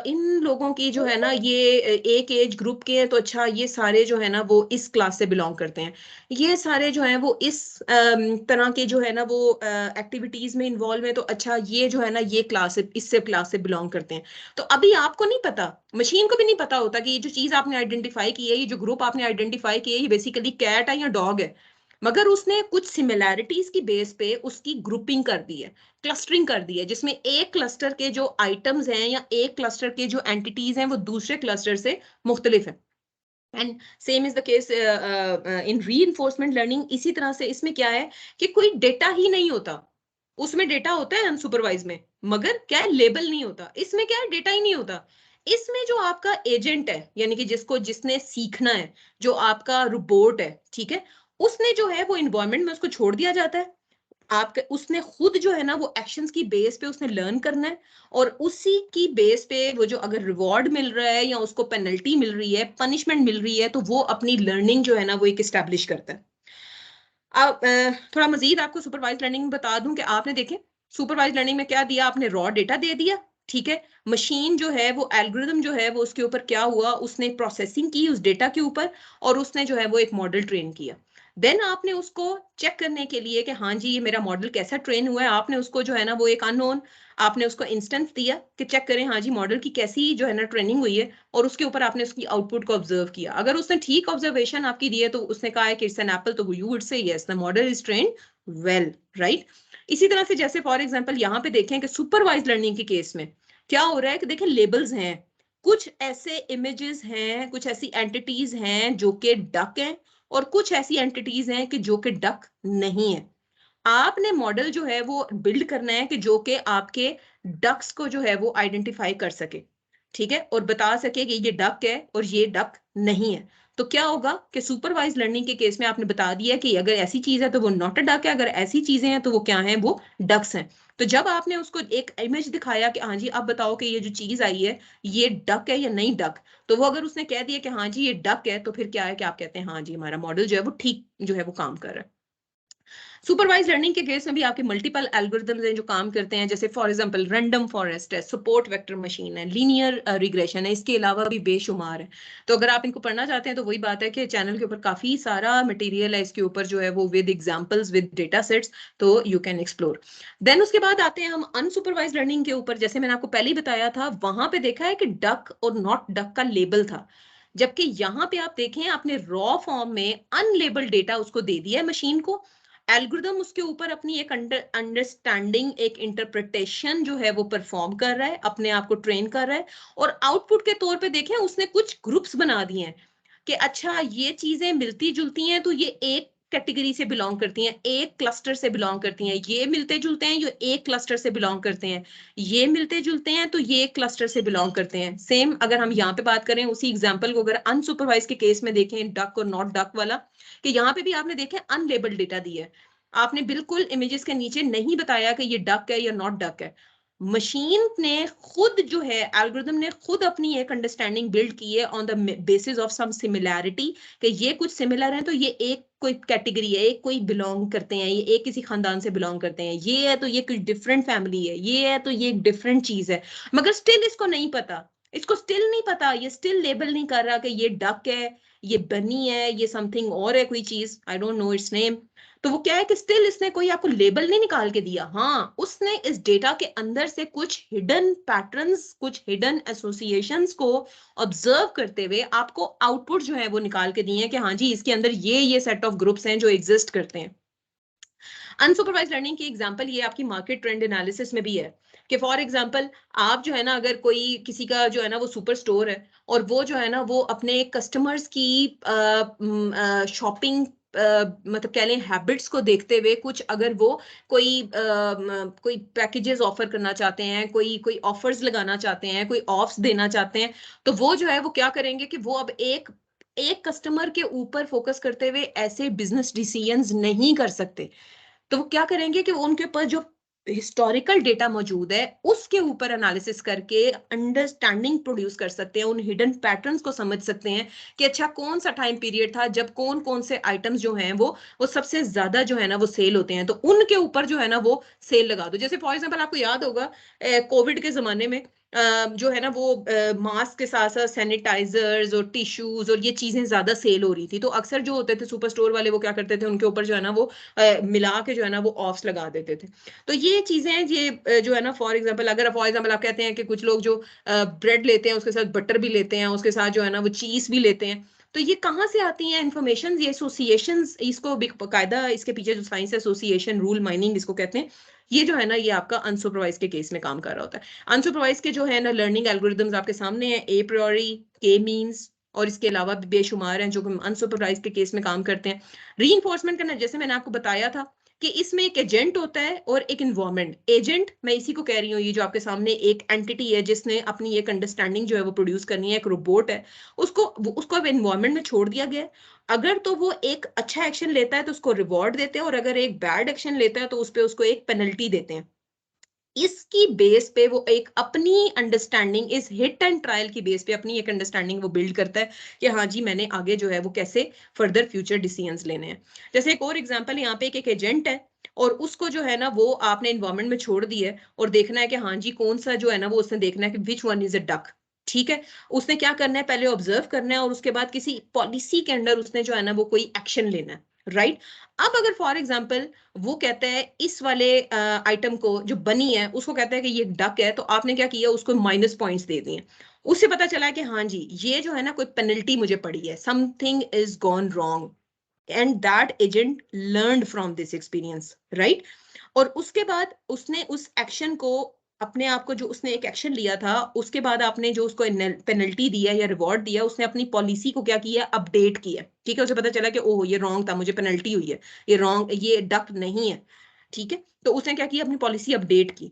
[SPEAKER 2] इन लोगों की जो है ना ये एक एज ग्रुप के हैं तो अच्छा ये सारे जो है ना वो इस क्लास से बिलोंग करते हैं, ये सारे जो है वो इस तरह के जो है ना वो एक्टिविटीज में इन्वॉल्व है तो अच्छा ये जो है ना ये क्लास से बिलोंग करते हैं। तो अभी आपको नहीं पता, मशीन को भी नहीं पता होता कि ये जो चीज आपने आइडेंटिफाई की है, ये जो ग्रुप आपने आइडेंटिफाई किया है ये बेसिकली कैट है या डॉग है, मगर उसने कुछ सिमिलैरिटीज की बेस पे उसकी ग्रुपिंग कर दी है, क्लस्टरिंग कर दी है, जिसमें एक क्लस्टर के जो आइटम्स हैं या एक क्लस्टर के जो एंटिटीज हैं वो दूसरे क्लस्टर से मुख्तलिफ है। And same is the case in री लर्निंग। इसी तरह से इसमें क्या है कि कोई डेटा ही नहीं होता, उसमें डेटा होता है अनसुपरवाइज में, मगर क्या है लेबल नहीं होता। इसमें क्या है डेटा ही नहीं होता, इसमें जो आपका एजेंट है यानी कि जिसने सीखना है, जो आपका रोबोट है, ठीक है, उसने जो है वो इन्वायरमेंट में उसको छोड़ दिया जाता है। आपके उसने खुद जो है ना वो एक्शंस की बेस पे उसने लर्न करना है, और उसी की बेस पे वो जो अगर रिवॉर्ड मिल रहा है या उसको पेनल्टी मिल रही है, पनिशमेंट मिल रही है, तो वो अपनी लर्निंग जो है ना वो एक एस्टैब्लिश करता है। अब थोड़ा मजीद आपको सुपरवाइज लर्निंग में बता दूं कि आपने देखे सुपरवाइज लर्निंग में क्या दिया, आपने रॉ डेटा दे दिया, ठीक है, मशीन जो है वो एल्गोरिदम जो है वो उसके ऊपर क्या हुआ, उसने प्रोसेसिंग की उस डेटा के ऊपर और उसने जो है वो एक मॉडल ट्रेन किया। देन आपने उसको चेक करने के लिए कि हाँ जी ये मेरा मॉडल कैसा ट्रेन हुआ है, आपने उसको जो है ना वो एक अननोन आपने उसको इंस्टेंस दिया कि चेक करें हाँ जी मॉडल की कैसी जो है ना ट्रेनिंग हुई है, और उसके ऊपर आपने उसकी आउटपुट को ऑब्जर्व किया। अगर उसने ठीक ऑब्जर्वेशन आपकी दी है तो उसने कहा है कि इट्स एन एप्पल, तो you would say yes the model is trained well, right. इसी तरह से जैसे फॉर एग्जांपल यहाँ पे देखें कि सुपरवाइज लर्निंग के केस में क्या हो रहा है कि देखें लेबल्स हैं, कुछ ऐसे इमेजेस हैं, कुछ ऐसी एंटिटीज हैं जो कि डक हैं, और कुछ ऐसी एंटिटीज हैं कि जो कि डक नहीं है। आपने मॉडल जो है वो बिल्ड करना है कि जो कि आपके डक्स को जो है वो आइडेंटिफाई कर सके, ठीक है, और बता सके कि ये डक है और ये डक नहीं है। तो क्या होगा कि सुपरवाइज लर्निंग के केस में आपने बता दिया कि अगर ऐसी चीज है तो वो नॉट अ डक है, अगर ऐसी चीजें हैं तो वो क्या है, वो डक्स हैं। तो जब आपने उसको एक इमेज दिखाया कि हाँ जी अब बताओ कि ये जो चीज आई है ये डक है या नहीं डक, तो वो अगर उसने कह दिया कि हाँ जी ये डक है, तो फिर क्या है कि आप कहते हैं हाँ जी हमारा मॉडल जो है वो ठीक जो है वो काम कर रहा है। सुपरवाइज लर्निंग के केस में भी आपके मल्टीपल एल्गोरिथम्स हैं जो काम करते हैं, जैसे फॉर एग्जांपल रैंडम फॉरेस्ट है, सपोर्ट वेक्टर मशीन है, लीनियर रिग्रेशन है, इसके अलावा भी बेशुमार है। तो अगर आप इनको पढ़ना चाहते हैं तो वही बात है कि चैनल के ऊपर काफी सारा मटेरियल है इसके ऊपर जो है वो with examples with data sets, तो यू कैन एक्सप्लोर। देन उसके बाद आते हैं हम अनसुपरवाइज लर्निंग के ऊपर। जैसे मैंने आपको पहले ही बताया था, वहां पे देखा है कि डक और नॉट डक का लेबल था, जबकि यहाँ पे आप देखें आपने रॉ फॉर्म में अनलेबल्ड डेटा उसको दे दिया है मशीन को। एल्गोरिदम उसके ऊपर अपनी एक अंडरस्टैंडिंग, एक इंटरप्रिटेशन जो है वो परफॉर्म कर रहा है, अपने आप को ट्रेन कर रहा है, और आउटपुट के तौर पे देखें उसने कुछ ग्रुप्स बना दिए हैं कि अच्छा ये चीजें मिलती जुलती हैं तो ये एक कैटेगरी से बिलोंग करती हैं, एक क्लस्टर से बिलोंग करती हैं, ये मिलते जुलते हैं ये एक क्लस्टर से बिलोंग करते हैं, ये मिलते जुलते हैं तो ये एक क्लस्टर से बिलोंग करते हैं। सेम अगर हम यहाँ पे बात करें उसी एग्जांपल को अगर अनसुपरवाइज के केस में देखें, डक और नॉट डक वाला, कि यहाँ पे भी आपने देखे अनलेबल्ड डेटा दी है, आपने बिल्कुल इमेजेस के नीचे नहीं बताया कि ये डक है या नॉट डक है। मशीन ने खुद जो है, एल्गोरिथम ने खुद अपनी एक अंडरस्टैंडिंग बिल्ड की है on the basis of some similarity, कि ये कुछ सिमिलर है तो ये एक कोई कैटेगरी है, एक कोई बिलोंग करते हैं, ये एक किसी खानदान से बिलोंग करते हैं, ये है तो ये कुछ डिफरेंट फैमिली है, ये है तो ये एक डिफरेंट चीज है। मगर स्टिल इसको नहीं पता, इसको स्टिल नहीं पता, ये स्टिल लेबल नहीं कर रहा कि ये डक है, ये बनी है, ये समथिंग और है कोई चीज, I don't know it's name. तो वो क्या है कि स्टिल इसने कोई आपको लेबल नहीं निकाल के दिया, हाँ उसने इस डेटा के अंदर से कुछ हिडन पैटर्न्स, कुछ हिडन एसोसिएशंस को ऑब्जर्व करते हुए आपको आउटपुट जो है वो निकाल के दिए हैं कि हाँ जी इसके अंदर ये सेट ऑफ ग्रुप्स हैं जो एग्जिस्ट करते हैं। अनसुपरवाइज लर्निंग की एग्जांपल ये आपकी मार्केट ट्रेंड एनालिसिस में भी है कि फॉर एग्जांपल आप जो है ना, अगर कोई किसी का जो है ना वो सुपर स्टोर है और वो जो है ना वो अपने कस्टमर्स की शॉपिंग मतलब कह लें हैबिट्स को देखते हुए कुछ अगर वो कोई पैकेजेस ऑफर करना चाहते हैं, कोई कोई ऑफर्स लगाना चाहते हैं, कोई ऑफ्स देना चाहते हैं, तो वो जो है वो क्या करेंगे कि वो अब एक एक कस्टमर के ऊपर फोकस करते हुए ऐसे बिजनेस डिसीजंस नहीं कर सकते। तो वो क्या करेंगे कि उनके पास जो हिस्टोरिकल डेटा मौजूद है उसके ऊपर एनालिसिस करके अंडरस्टैंडिंग प्रोड्यूस कर सकते हैं, उन हिडन पैटर्न्स को समझ सकते हैं कि अच्छा कौन सा टाइम पीरियड था जब कौन कौन से आइटम्स जो हैं वो सबसे ज्यादा जो है ना वो सेल होते हैं, तो उनके ऊपर जो है ना वो सेल लगा दो। जैसे फॉर एग्जांपल आपको याद होगा कोविड के जमाने में जो है ना वो मास्क के साथ साथ सैनिटाइजर्स और टिश्यूज और ये चीजें ज्यादा सेल हो रही थी, तो अक्सर जो होते थे सुपर स्टोर वाले वो क्या करते थे उनके ऊपर जो है ना वो मिला के जो है ना वो ऑफ्स लगा देते थे। तो ये चीजें ये जो है ना फॉर एग्जांपल अगर फॉर एग्जांपल आप कहते हैं कि कुछ लोग जो ब्रेड लेते हैं उसके साथ बटर भी लेते हैं, उसके साथ जो है ना वो चीज भी लेते हैं, तो ये कहाँ से आती हैं इंफॉर्मेशन, ये एसोसिएशंस, इसको बाकायदा इसके पीछे जो साइंस एसोसिएशन रूल माइनिंग इसको कहते हैं, ये जो है ना ये आपका अनसुपरवाइज के केस में काम कर रहा होता है। अनसुपरवाइज के जो है ना लर्निंग एल्गोरिथम्स आपके सामने है, ए प्रायोरी, के मीन्स, और इसके अलावा भी बेशुमार हैं जो अनसुपरवाइज के केस में काम करते हैं। रीइंफोर्समेंट करना, जैसे मैंने आपको बताया था कि इसमें एक एजेंट होता है और एक इन्वायरमेंट। एजेंट मैं इसी को कह रही हूँ, ये जो आपके सामने एक एंटिटी है जिसने अपनी एक अंडरस्टैंडिंग जो है वो प्रोड्यूस करनी है, एक रोबोट है, उसको अब इन्वायरमेंट में छोड़ दिया गया है। अगर तो वो एक अच्छा एक्शन लेता है तो उसको रिवॉर्ड देते हैं, और अगर एक बैड एक्शन लेता है तो उस पर उसको एक पेनल्टी देते हैं। इसकी बेस पे वो एक अपनी अंडरस्टैंडिंग, इस हिट एंड ट्रायल की बेस पे अपनी एक अंडरस्टैंडिंग वो बिल्ड करता है कि हाँ जी मैंने आगे जो है वो कैसे फर्दर फ्यूचर डिसीजंस लेने हैं। जैसे एक और एग्जांपल, यहाँ पे एक एजेंट है और उसको जो है ना वो आपने इन्वायरमेंट में छोड़ दिया है और देखना है कि हाँ जी कौन सा जो है ना वो उसने देखना है कि which one is a duck, ठीक है। उसने क्या करना है, पहले ऑब्जर्व करना है और उसके बाद किसी पॉलिसी के अंडर उसने जो है ना वो कोई एक्शन लेना है, राइट। अब अगर फॉर एग्जाम्पल वो कहता है इस वाले आइटम को जो बनी है उसको कहता है कि ये डक है, तो आपने क्या किया, उसको माइनस पॉइंट्स दे दिए। उससे पता चला कि हाँ जी ये जो है ना कोई पेनल्टी मुझे पड़ी है, something is gone wrong, and that agent learned from this experience, right. और उसके बाद उसने उस एक्शन को अपने आप को, जो उसने एक एक्शन लिया था उसके बाद आपने जो उसको पेनल्टी दिया या रिवॉर्ड दिया, उसने अपनी पॉलिसी को क्या किया, अपडेट किया, ठीक है। उसे पता चला कि ओह ये रॉन्ग था, मुझे पेनल्टी हुई है, ये रॉन्ग, ये डक्ट नहीं है, ठीक है। तो उसने क्या किया, अपनी पॉलिसी अपडेट की।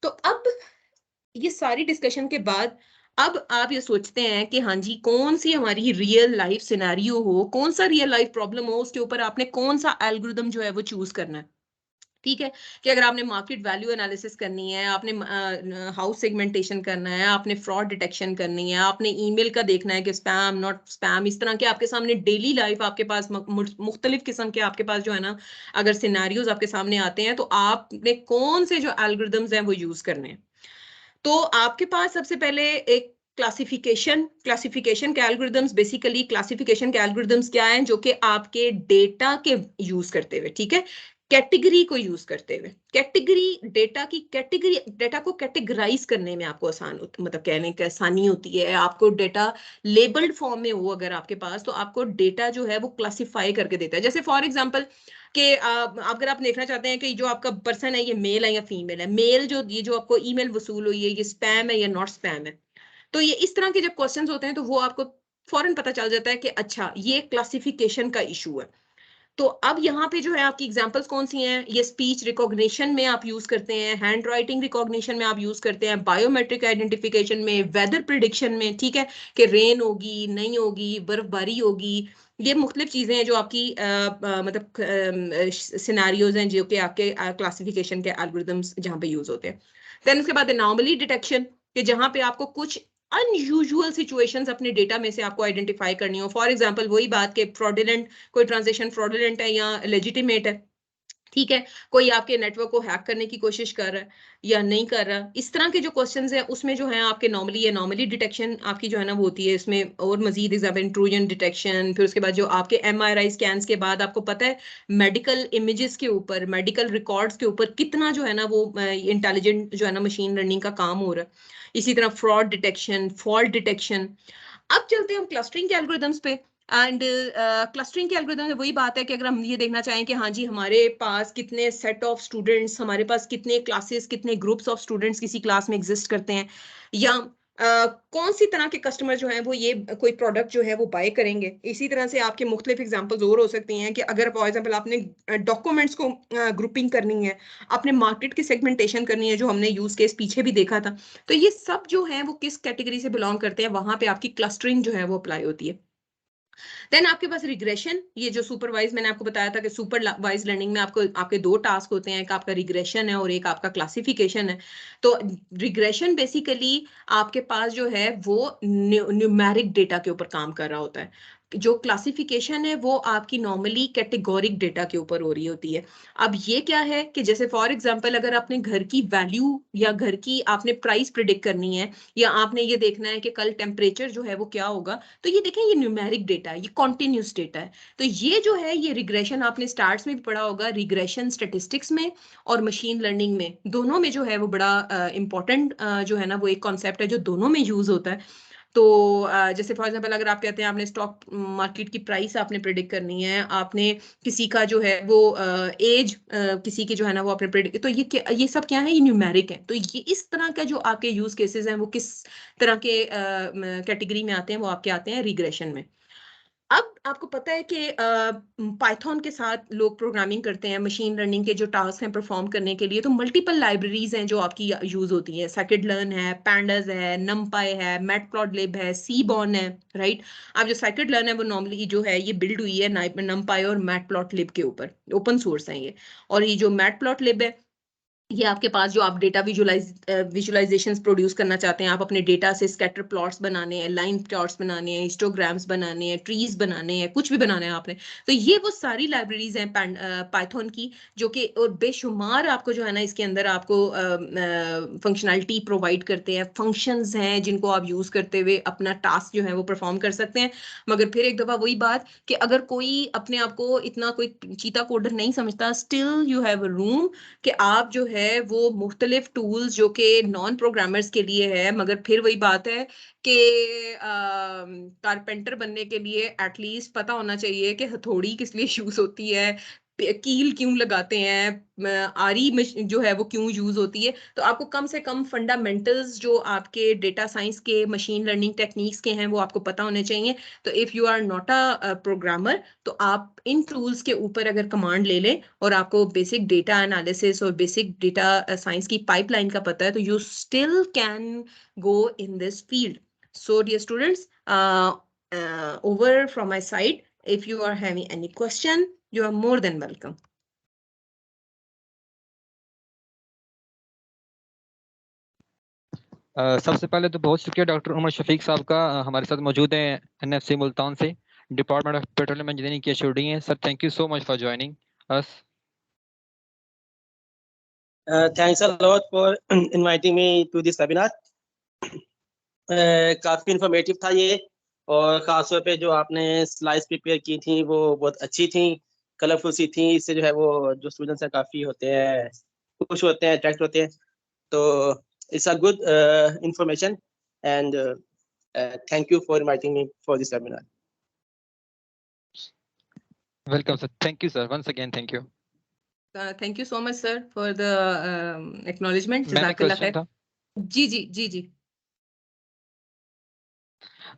[SPEAKER 2] तो अब ये सारी डिस्कशन के बाद अब आप ये सोचते हैं कि हाँ जी, कौन सी हमारी रियल लाइफ सिनेरियो हो, कौन सा रियल लाइफ प्रॉब्लम हो, उसके ऊपर आपने कौन सा एल्गोरिदम जो है वो चूज करना है, ठीक है। कि अगर आपने मार्केट वैल्यू एनालिसिस करनी है, आपने हाउस सेगमेंटेशन करना है, आपने फ्रॉड डिटेक्शन करनी है, आपने ईमेल का देखना है कि स्पैम नॉट स्पैम, इस तरह के आपके सामने डेली लाइफ आपके पास मुख्तलिफ किस्म के आपके पास जो है ना, अगर सिनेरियोज आपके सामने आते हैं, तो आपने कौन से जो एल्गोरिदम्स हैं वो यूज करने हैं। तो आपके पास सबसे पहले एक क्लासिफिकेशन के एल्गोरिदम्स, बेसिकली क्लासिफिकेशन के एल्गोरिदम्स क्या हैं, जो कि आपके डेटा के यूज करते हुए, ठीक है, कैटेगरी को यूज करते हुए, कैटेगरी डेटा को कैटेगराइज करने में आपको मतलब कहने की आसानी होती है। आपको डेटा लेबल्ड फॉर्म में हो अगर आपके पास, तो आपको डेटा जो है वो क्लासिफाई करके देता है। जैसे फॉर एग्जांपल कि अगर आप देखना चाहते हैं कि जो आपका पर्सन है ये मेल है या फीमेल है, मेल जो ये जो आपको ईमेल वसूल हुई है, ये स्पैम है या नॉट स्पैम है, तो ये इस तरह के जब क्वेश्चंस होते हैं तो वो आपको फौरन पता चल जाता है कि अच्छा ये क्लासिफिकेशन का इशू है। तो अब यहाँ पे जो है आपकी एग्जांपल्स कौन सी हैं, ये स्पीच रिकॉग्निशन में आप यूज करते हैं, हैंड राइटिंग रिकॉग्निशन में आप यूज करते हैं, बायोमेट्रिक आइडेंटिफिकेशन में, वेदर प्रिडिक्शन में, ठीक है, कि रेन होगी नहीं होगी, बर्फबारी होगी, ये मुख्तलिफ चीजें हैं जो आपकी मतलब सिनारियोज हैं जो कि आपके क्लासिफिकेशन के एल्गोरिदम्स जहाँ पे यूज होते हैं। देन उसके बाद एनॉमली डिटेक्शन, कि जहाँ पे आपको कुछ अनयूजुअल सिचुएशंस अपने डेटा में से आपको आइडेंटिफाई करनी हो। फॉर एग्जांपल वही बात के फ्रॉडुलेंट, कोई ट्रांजेक्शन फ्रॉडुलेंट है या लेजिटिमेट है, ठीक है, कोई आपके नेटवर्क को हैक करने की कोशिश कर रहा है या नहीं कर रहा, इस तरह के जो क्वेश्चंस हैं उसमें जो है आपके नॉर्मली डिटेक्शन आपकी जो है ना वो होती है इसमें। और मजीद एग्जाम्पल इंट्रूजन डिटेक्शन, फिर उसके बाद जो आपके MRI स्कैन्स के बाद आपको पता है मेडिकल इमेजेस के ऊपर, मेडिकल रिकॉर्ड्स के ऊपर कितना जो है ना वो इंटेलिजेंट जो है ना मशीन लर्निंग का काम हो रहा है। इसी तरह फ्रॉड डिटेक्शन, फॉल्ट डिटेक्शन। अब चलते हैं हम क्लस्टरिंग के एल्गोरिदम्स पे। एंड क्लस्टरिंग के एल्गोरिदम में वही बात है कि अगर हम ये देखना चाहें कि हाँ जी हमारे पास कितने सेट ऑफ स्टूडेंट्स, हमारे पास कितने क्लासेस, कितने ग्रुप्स ऑफ स्टूडेंट्स किसी क्लास में एग्जिस्ट करते हैं, या कौन सी तरह के कस्टमर जो हैं वो ये कोई प्रोडक्ट जो है वो बाय करेंगे। इसी तरह से आपके मुख्तलिफ एग्जांपल्स और हो सकती हैं कि अगर फॉर एग्जांपल आपने डॉक्यूमेंट्स को ग्रुपिंग करनी है, आपने मार्केट की सेगमेंटेशन करनी है, जो हमने यूज केस पीछे भी देखा था, तो ये सब जो है वो किस कैटेगरी से बिलोंग करते हैं, वहां पे आपकी क्लस्टरिंग जो है वो अप्लाई होती है। देन आपके पास रिग्रेशन, ये जो सुपरवाइज मैंने आपको बताया था कि सुपरवाइज लर्निंग में आपको आपके दो टास्क होते हैं, एक आपका रिग्रेशन है और एक आपका क्लासिफिकेशन है। तो रिग्रेशन बेसिकली आपके पास जो है वो न्यूमेरिक डेटा के ऊपर काम कर रहा होता है। जो क्लासिफिकेशन है वो आपकी नॉर्मली कैटेगोरिक डेटा के ऊपर हो रही होती है। अब ये क्या है कि जैसे फॉर एग्जांपल अगर आपने घर की वैल्यू या घर की आपने प्राइस प्रिडिक्ट करनी है, या आपने ये देखना है कि कल टेम्परेचर जो है वो क्या होगा, तो ये देखें ये न्यूमेरिक डेटा है, ये कॉन्टिन्यूस डेटा है। तो ये जो है ये रिग्रेशन आपने स्टार्ट्स में भी पढ़ा होगा, रिग्रेशन स्टेटिस्टिक्स में और मशीन लर्निंग में, दोनों में जो है वो बड़ा इंपॉर्टेंट जो है ना वो एक कॉन्सेप्ट है जो दोनों में यूज होता है। तो जैसे फॉर एग्जांपल अगर आप कहते हैं आपने स्टॉक मार्केट की प्राइस आपने प्रिडिक्ट करनी है, आपने किसी का जो है वो एज किसी की जो है ना वो आपने प्रिडिक्ट, तो ये सब क्या है, ये न्यूमेरिक है। तो ये इस तरह का जो आपके यूज केसेस हैं वो किस तरह के कैटेगरी में आते हैं, वो आपके आते हैं रिग्रेशन में। अब आपको पता है कि पाइथन के साथ लोग प्रोग्रामिंग करते हैं, मशीन लर्निंग के जो टास्क हैं परफॉर्म करने के लिए, तो मल्टीपल लाइब्रेरीज हैं जो आपकी यूज होती हैं। scikit-learn है, pandas है, numpy है, matplotlib है, seaborn है, राइट। अब जो scikit-learn है वो नॉर्मली जो है ये बिल्ड हुई है numpy और matplotlib के ऊपर, ओपन सोर्स है ये। और ये जो matplotlib है ये आपके पास जो आप डेटा विजुलाइजेशंस प्रोड्यूस करना चाहते हैं, आप अपने डेटा से स्कैटर प्लॉट्स बनाने हैं, लाइन प्लॉट्स बनाने हैं, हिस्टोग्राम्स बनाने हैं, ट्रीज बनाने हैं, कुछ भी बनाना है आपने, तो ये वो सारी लाइब्रेरीज हैं पाइथन की, जो कि और बेशुमार आपको जो है ना इसके अंदर आपको फंक्शनैलिटी प्रोवाइड करते हैं, फंक्शंस हैं जिनको आप यूज करते हुए अपना टास्क जो है वो परफॉर्म कर सकते हैं। मगर फिर एक दफा वही बात कि अगर कोई अपने आप को इतना कोई चीता कोडर नहीं समझता, still you have a room कि आप जो है वो मुख्तलिफ टूल्स जो कि नॉन प्रोग्रामर्स के लिए है, मगर फिर वही बात है कि कारपेंटर बनने के लिए एटलीस्ट पता होना चाहिए कि हथौड़ी किस लिए यूज होती है, कील क्यों लगाते हैं, आरी जो है वो क्यों यूज होती है। तो आपको कम से कम फंडामेंटल्स जो आपके डेटा साइंस के मशीन लर्निंग टेक्निक्स के हैं वो आपको पता होने चाहिए। तो if you are not a programmer तो आप इन टूल्स के ऊपर अगर कमांड ले लें और आपको बेसिक डेटा एनालिसिस और बेसिक डेटा साइंस की पाइपलाइन का पता है तो you still can go in this field. So dear students, over from my side, if you are having any question, you are more than welcome.
[SPEAKER 4] सबसे पहले तो बहुत शुक्रिया डॉक्टर उमर शफीक साहब का, हमारे साथ मौजूद हैं एनएफसी मुल्तान से, डिपार्टमेंट ऑफ पेट्रोलियम इंजीनियरिंग के एचओडी हैं। Sir thank you so much for joining us.
[SPEAKER 5] Thanks a lot for inviting me to this webinar. काफ़ी इंफॉर्मेटिव था ये, और ख़ास तौर पे जो आपने स्लाइड्स प्रिपेयर की थी वो बहुत अच्छी थी, कलरफुल सी थी। इससे जो है वो जो स्टूडेंट्स हैं काफ़ी होते हैं, खुश होते हैं, अट्रैक्ट होते हैं। तो it's a good information and thank you for inviting me for this webinar.
[SPEAKER 4] Welcome sir, thank you sir, once again thank you.
[SPEAKER 2] Thank you so much, sir, for the acknowledgement.
[SPEAKER 4] Ma'am
[SPEAKER 2] Jazakallah
[SPEAKER 4] question
[SPEAKER 2] khair.
[SPEAKER 4] था।
[SPEAKER 2] जी।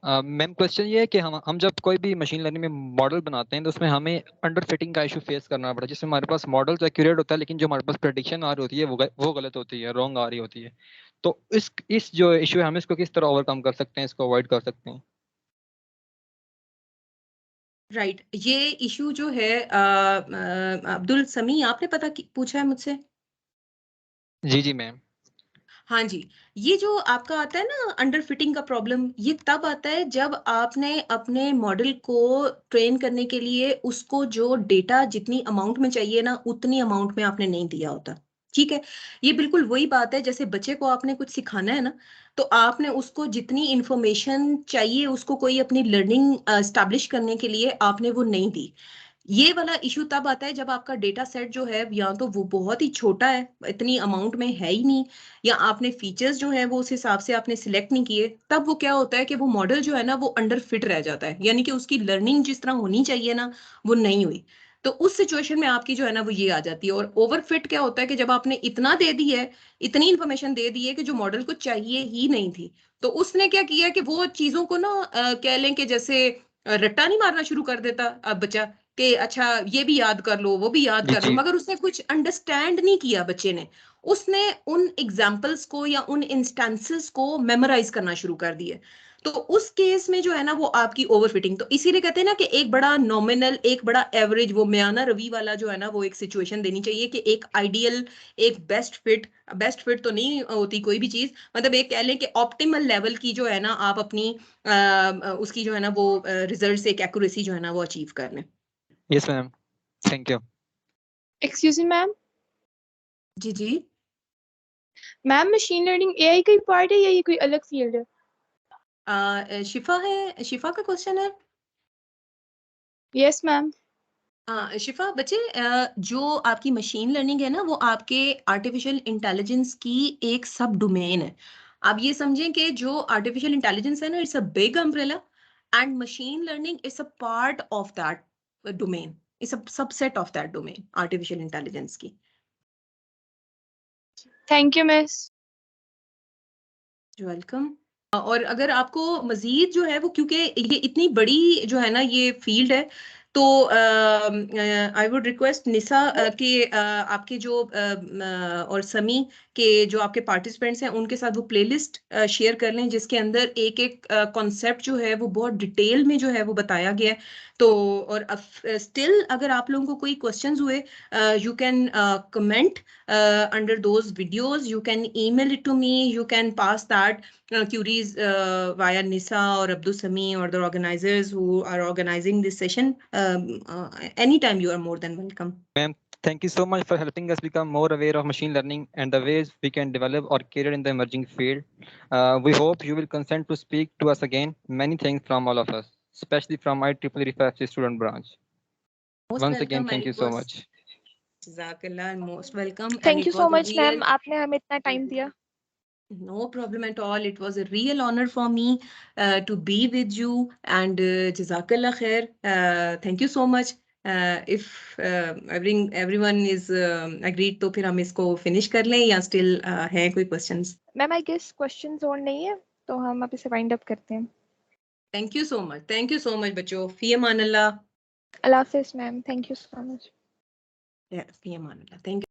[SPEAKER 4] मैम क्वेश्चन ये है कि हम जब कोई भी मशीन लर्निंग में मॉडल बनाते हैं तो उसमें हमें अंडर फिटिंग का इशू फेस करना पड़ता है, जिसमें हमारे पास मॉडल तो एक्यूरेट होता है लेकिन जो हमारे पास प्रेडिक्शन आ रही होती है वो गलत होती है, रॉन्ग आ रही होती है। तो इस जो इशू है हम इसको किस तरह ओवरकम कर सकते हैं, इसको अवॉइड कर सकते हैं?
[SPEAKER 2] राइट, ये इशू जो है अब्दुल समी आपने पूछा है मुझसे।
[SPEAKER 4] जी मैम।
[SPEAKER 2] हाँ जी, ये जो आपका आता है ना अंडर फिटिंग का प्रॉब्लम, ये तब आता है जब आपने अपने मॉडल को ट्रेन करने के लिए उसको जो डेटा जितनी अमाउंट में चाहिए ना उतनी अमाउंट में आपने नहीं दिया होता। ठीक है, ये बिल्कुल वही बात है जैसे बच्चे को आपने कुछ सिखाना है ना, तो आपने उसको जितनी इंफॉर्मेशन चाहिए उसको कोई अपनी लर्निंग एस्टैब्लिश करने के लिए आपने वो नहीं दी। ये वाला इशू तब आता है जब आपका डेटा सेट जो है या तो वो बहुत ही छोटा है, इतनी अमाउंट में है ही नहीं, या आपने फीचर्स जो है वो उस हिसाब से आपने सिलेक्ट नहीं किए। तब वो क्या होता है कि वो मॉडल जो है ना वो अंडर फिट रह जाता है, यानी कि उसकी लर्निंग जिस तरह होनी चाहिए ना वो नहीं हुई। तो उस सिचुएशन में आपकी जो है ना वो ये आ जाती है। और ओवर फिट क्या होता है कि जब आपने इतना दे दी है, इतनी इंफॉर्मेशन दे दी है कि जो मॉडल को चाहिए ही नहीं थी, तो उसने क्या किया कि वो चीजों को ना कह लें कि जैसे रट्टा नहीं मारना शुरू कर देता अब बच्चा कि अच्छा ये भी याद कर लो वो भी याद कर लो, मगर उसने कुछ अंडरस्टैंड नहीं किया बच्चे ने। उसने उन एग्जाम्पल्स को या उन इंस्टेंसेस को मेमोराइज करना शुरू कर दिया। तो उस केस में जो है ना वो आपकी ओवरफिटिंग, तो इसीलिए कहते हैं ना कि एक बड़ा नॉमिनल एक बड़ा एवरेज, वो म्याना रवि वाला जो है ना वो एक सिचुएशन देनी चाहिए कि एक आइडियल, एक बेस्ट फिट तो नहीं होती कोई भी चीज, मतलब एक कह लें कि ऑप्टिमल लेवल की जो है ना आप अपनी उसकी जो है ना वो रिजल्ट एक एक्यूरेसी जो है ना वो अचीव कर लें।
[SPEAKER 4] Yes ma'am, thank you.
[SPEAKER 3] Excuse me ma'am.
[SPEAKER 2] जी
[SPEAKER 3] मैम मशीन लर्निंग एआई का ही पार्ट है या ये कोई अलग फील्ड है?
[SPEAKER 2] शिफा है, शिफा का क्वेश्चन है।
[SPEAKER 3] Yes ma'am.
[SPEAKER 2] शिफा बच्चे, जो आपकी मशीन लर्निंग है ना वो आपके आर्टिफिशियल इंटेलिजेंस की एक सब डोमेन है। आप ये समझें कि जो आर्टिफिशियल इंटेलिजेंस है ना it's a big umbrella and machine learning is a part of that domain, it's a subset of that domain artificial intelligence की।
[SPEAKER 3] Thank you miss.
[SPEAKER 2] वेलकम। और अगर आपको मजीद जो है वो, क्योंकि ये इतनी बड़ी जो है ना ये फील्ड है, तो आई वुड रिक्वेस्ट निसा कि आपके जो और समी के जो आपके पार्टिसिपेंट्स हैं उनके साथ वो प्लेलिस्ट शेयर कर लें जिसके अंदर एक एक कॉन्सेप्ट जो है वो बहुत डिटेल में जो है वो बताया गया है। तो और स्टिल अगर आप लोगों को कोई क्वेश्चंस हुए, you can comment under those videos, you can email it to me, you can pass that queries via Nisa or Abdul Sami or the organizers who are organizing this session. Anytime you are more than welcome.
[SPEAKER 4] Ma'am, thank you so much for helping us become more aware of machine learning and the ways we can develop our career in the emerging field. We hope you will consent to speak to us again. Many thanks from all of us, especially from IEEE FFC student branch.
[SPEAKER 2] Most
[SPEAKER 4] Once again,
[SPEAKER 2] welcome,
[SPEAKER 4] thank
[SPEAKER 2] and
[SPEAKER 4] you
[SPEAKER 2] it
[SPEAKER 4] so
[SPEAKER 2] was
[SPEAKER 4] much.
[SPEAKER 2] Jazakallah, most welcome, and
[SPEAKER 1] thank
[SPEAKER 2] it
[SPEAKER 1] you so
[SPEAKER 2] was a
[SPEAKER 1] much
[SPEAKER 2] real
[SPEAKER 1] ma'am, आपने हमें इतना टाइम दिया।
[SPEAKER 2] no problem at all. It was a real honor for me to be with you, and Jazakallah khair. Thank you so much. If everyone is agreed तो फिर हम इसको फिनिश कर लें या स्टिल है कोई questions?
[SPEAKER 1] Ma'am I guess questions और नहीं है तो हम अब इसे वाइंड अप करते हैं।
[SPEAKER 2] थैंक यू सो मच बच्चों। फी अमान अल्लाह।
[SPEAKER 1] अल्लाह हाफिज़ ma'am, thank you so much.
[SPEAKER 2] Fee Aman Allah. Thank you.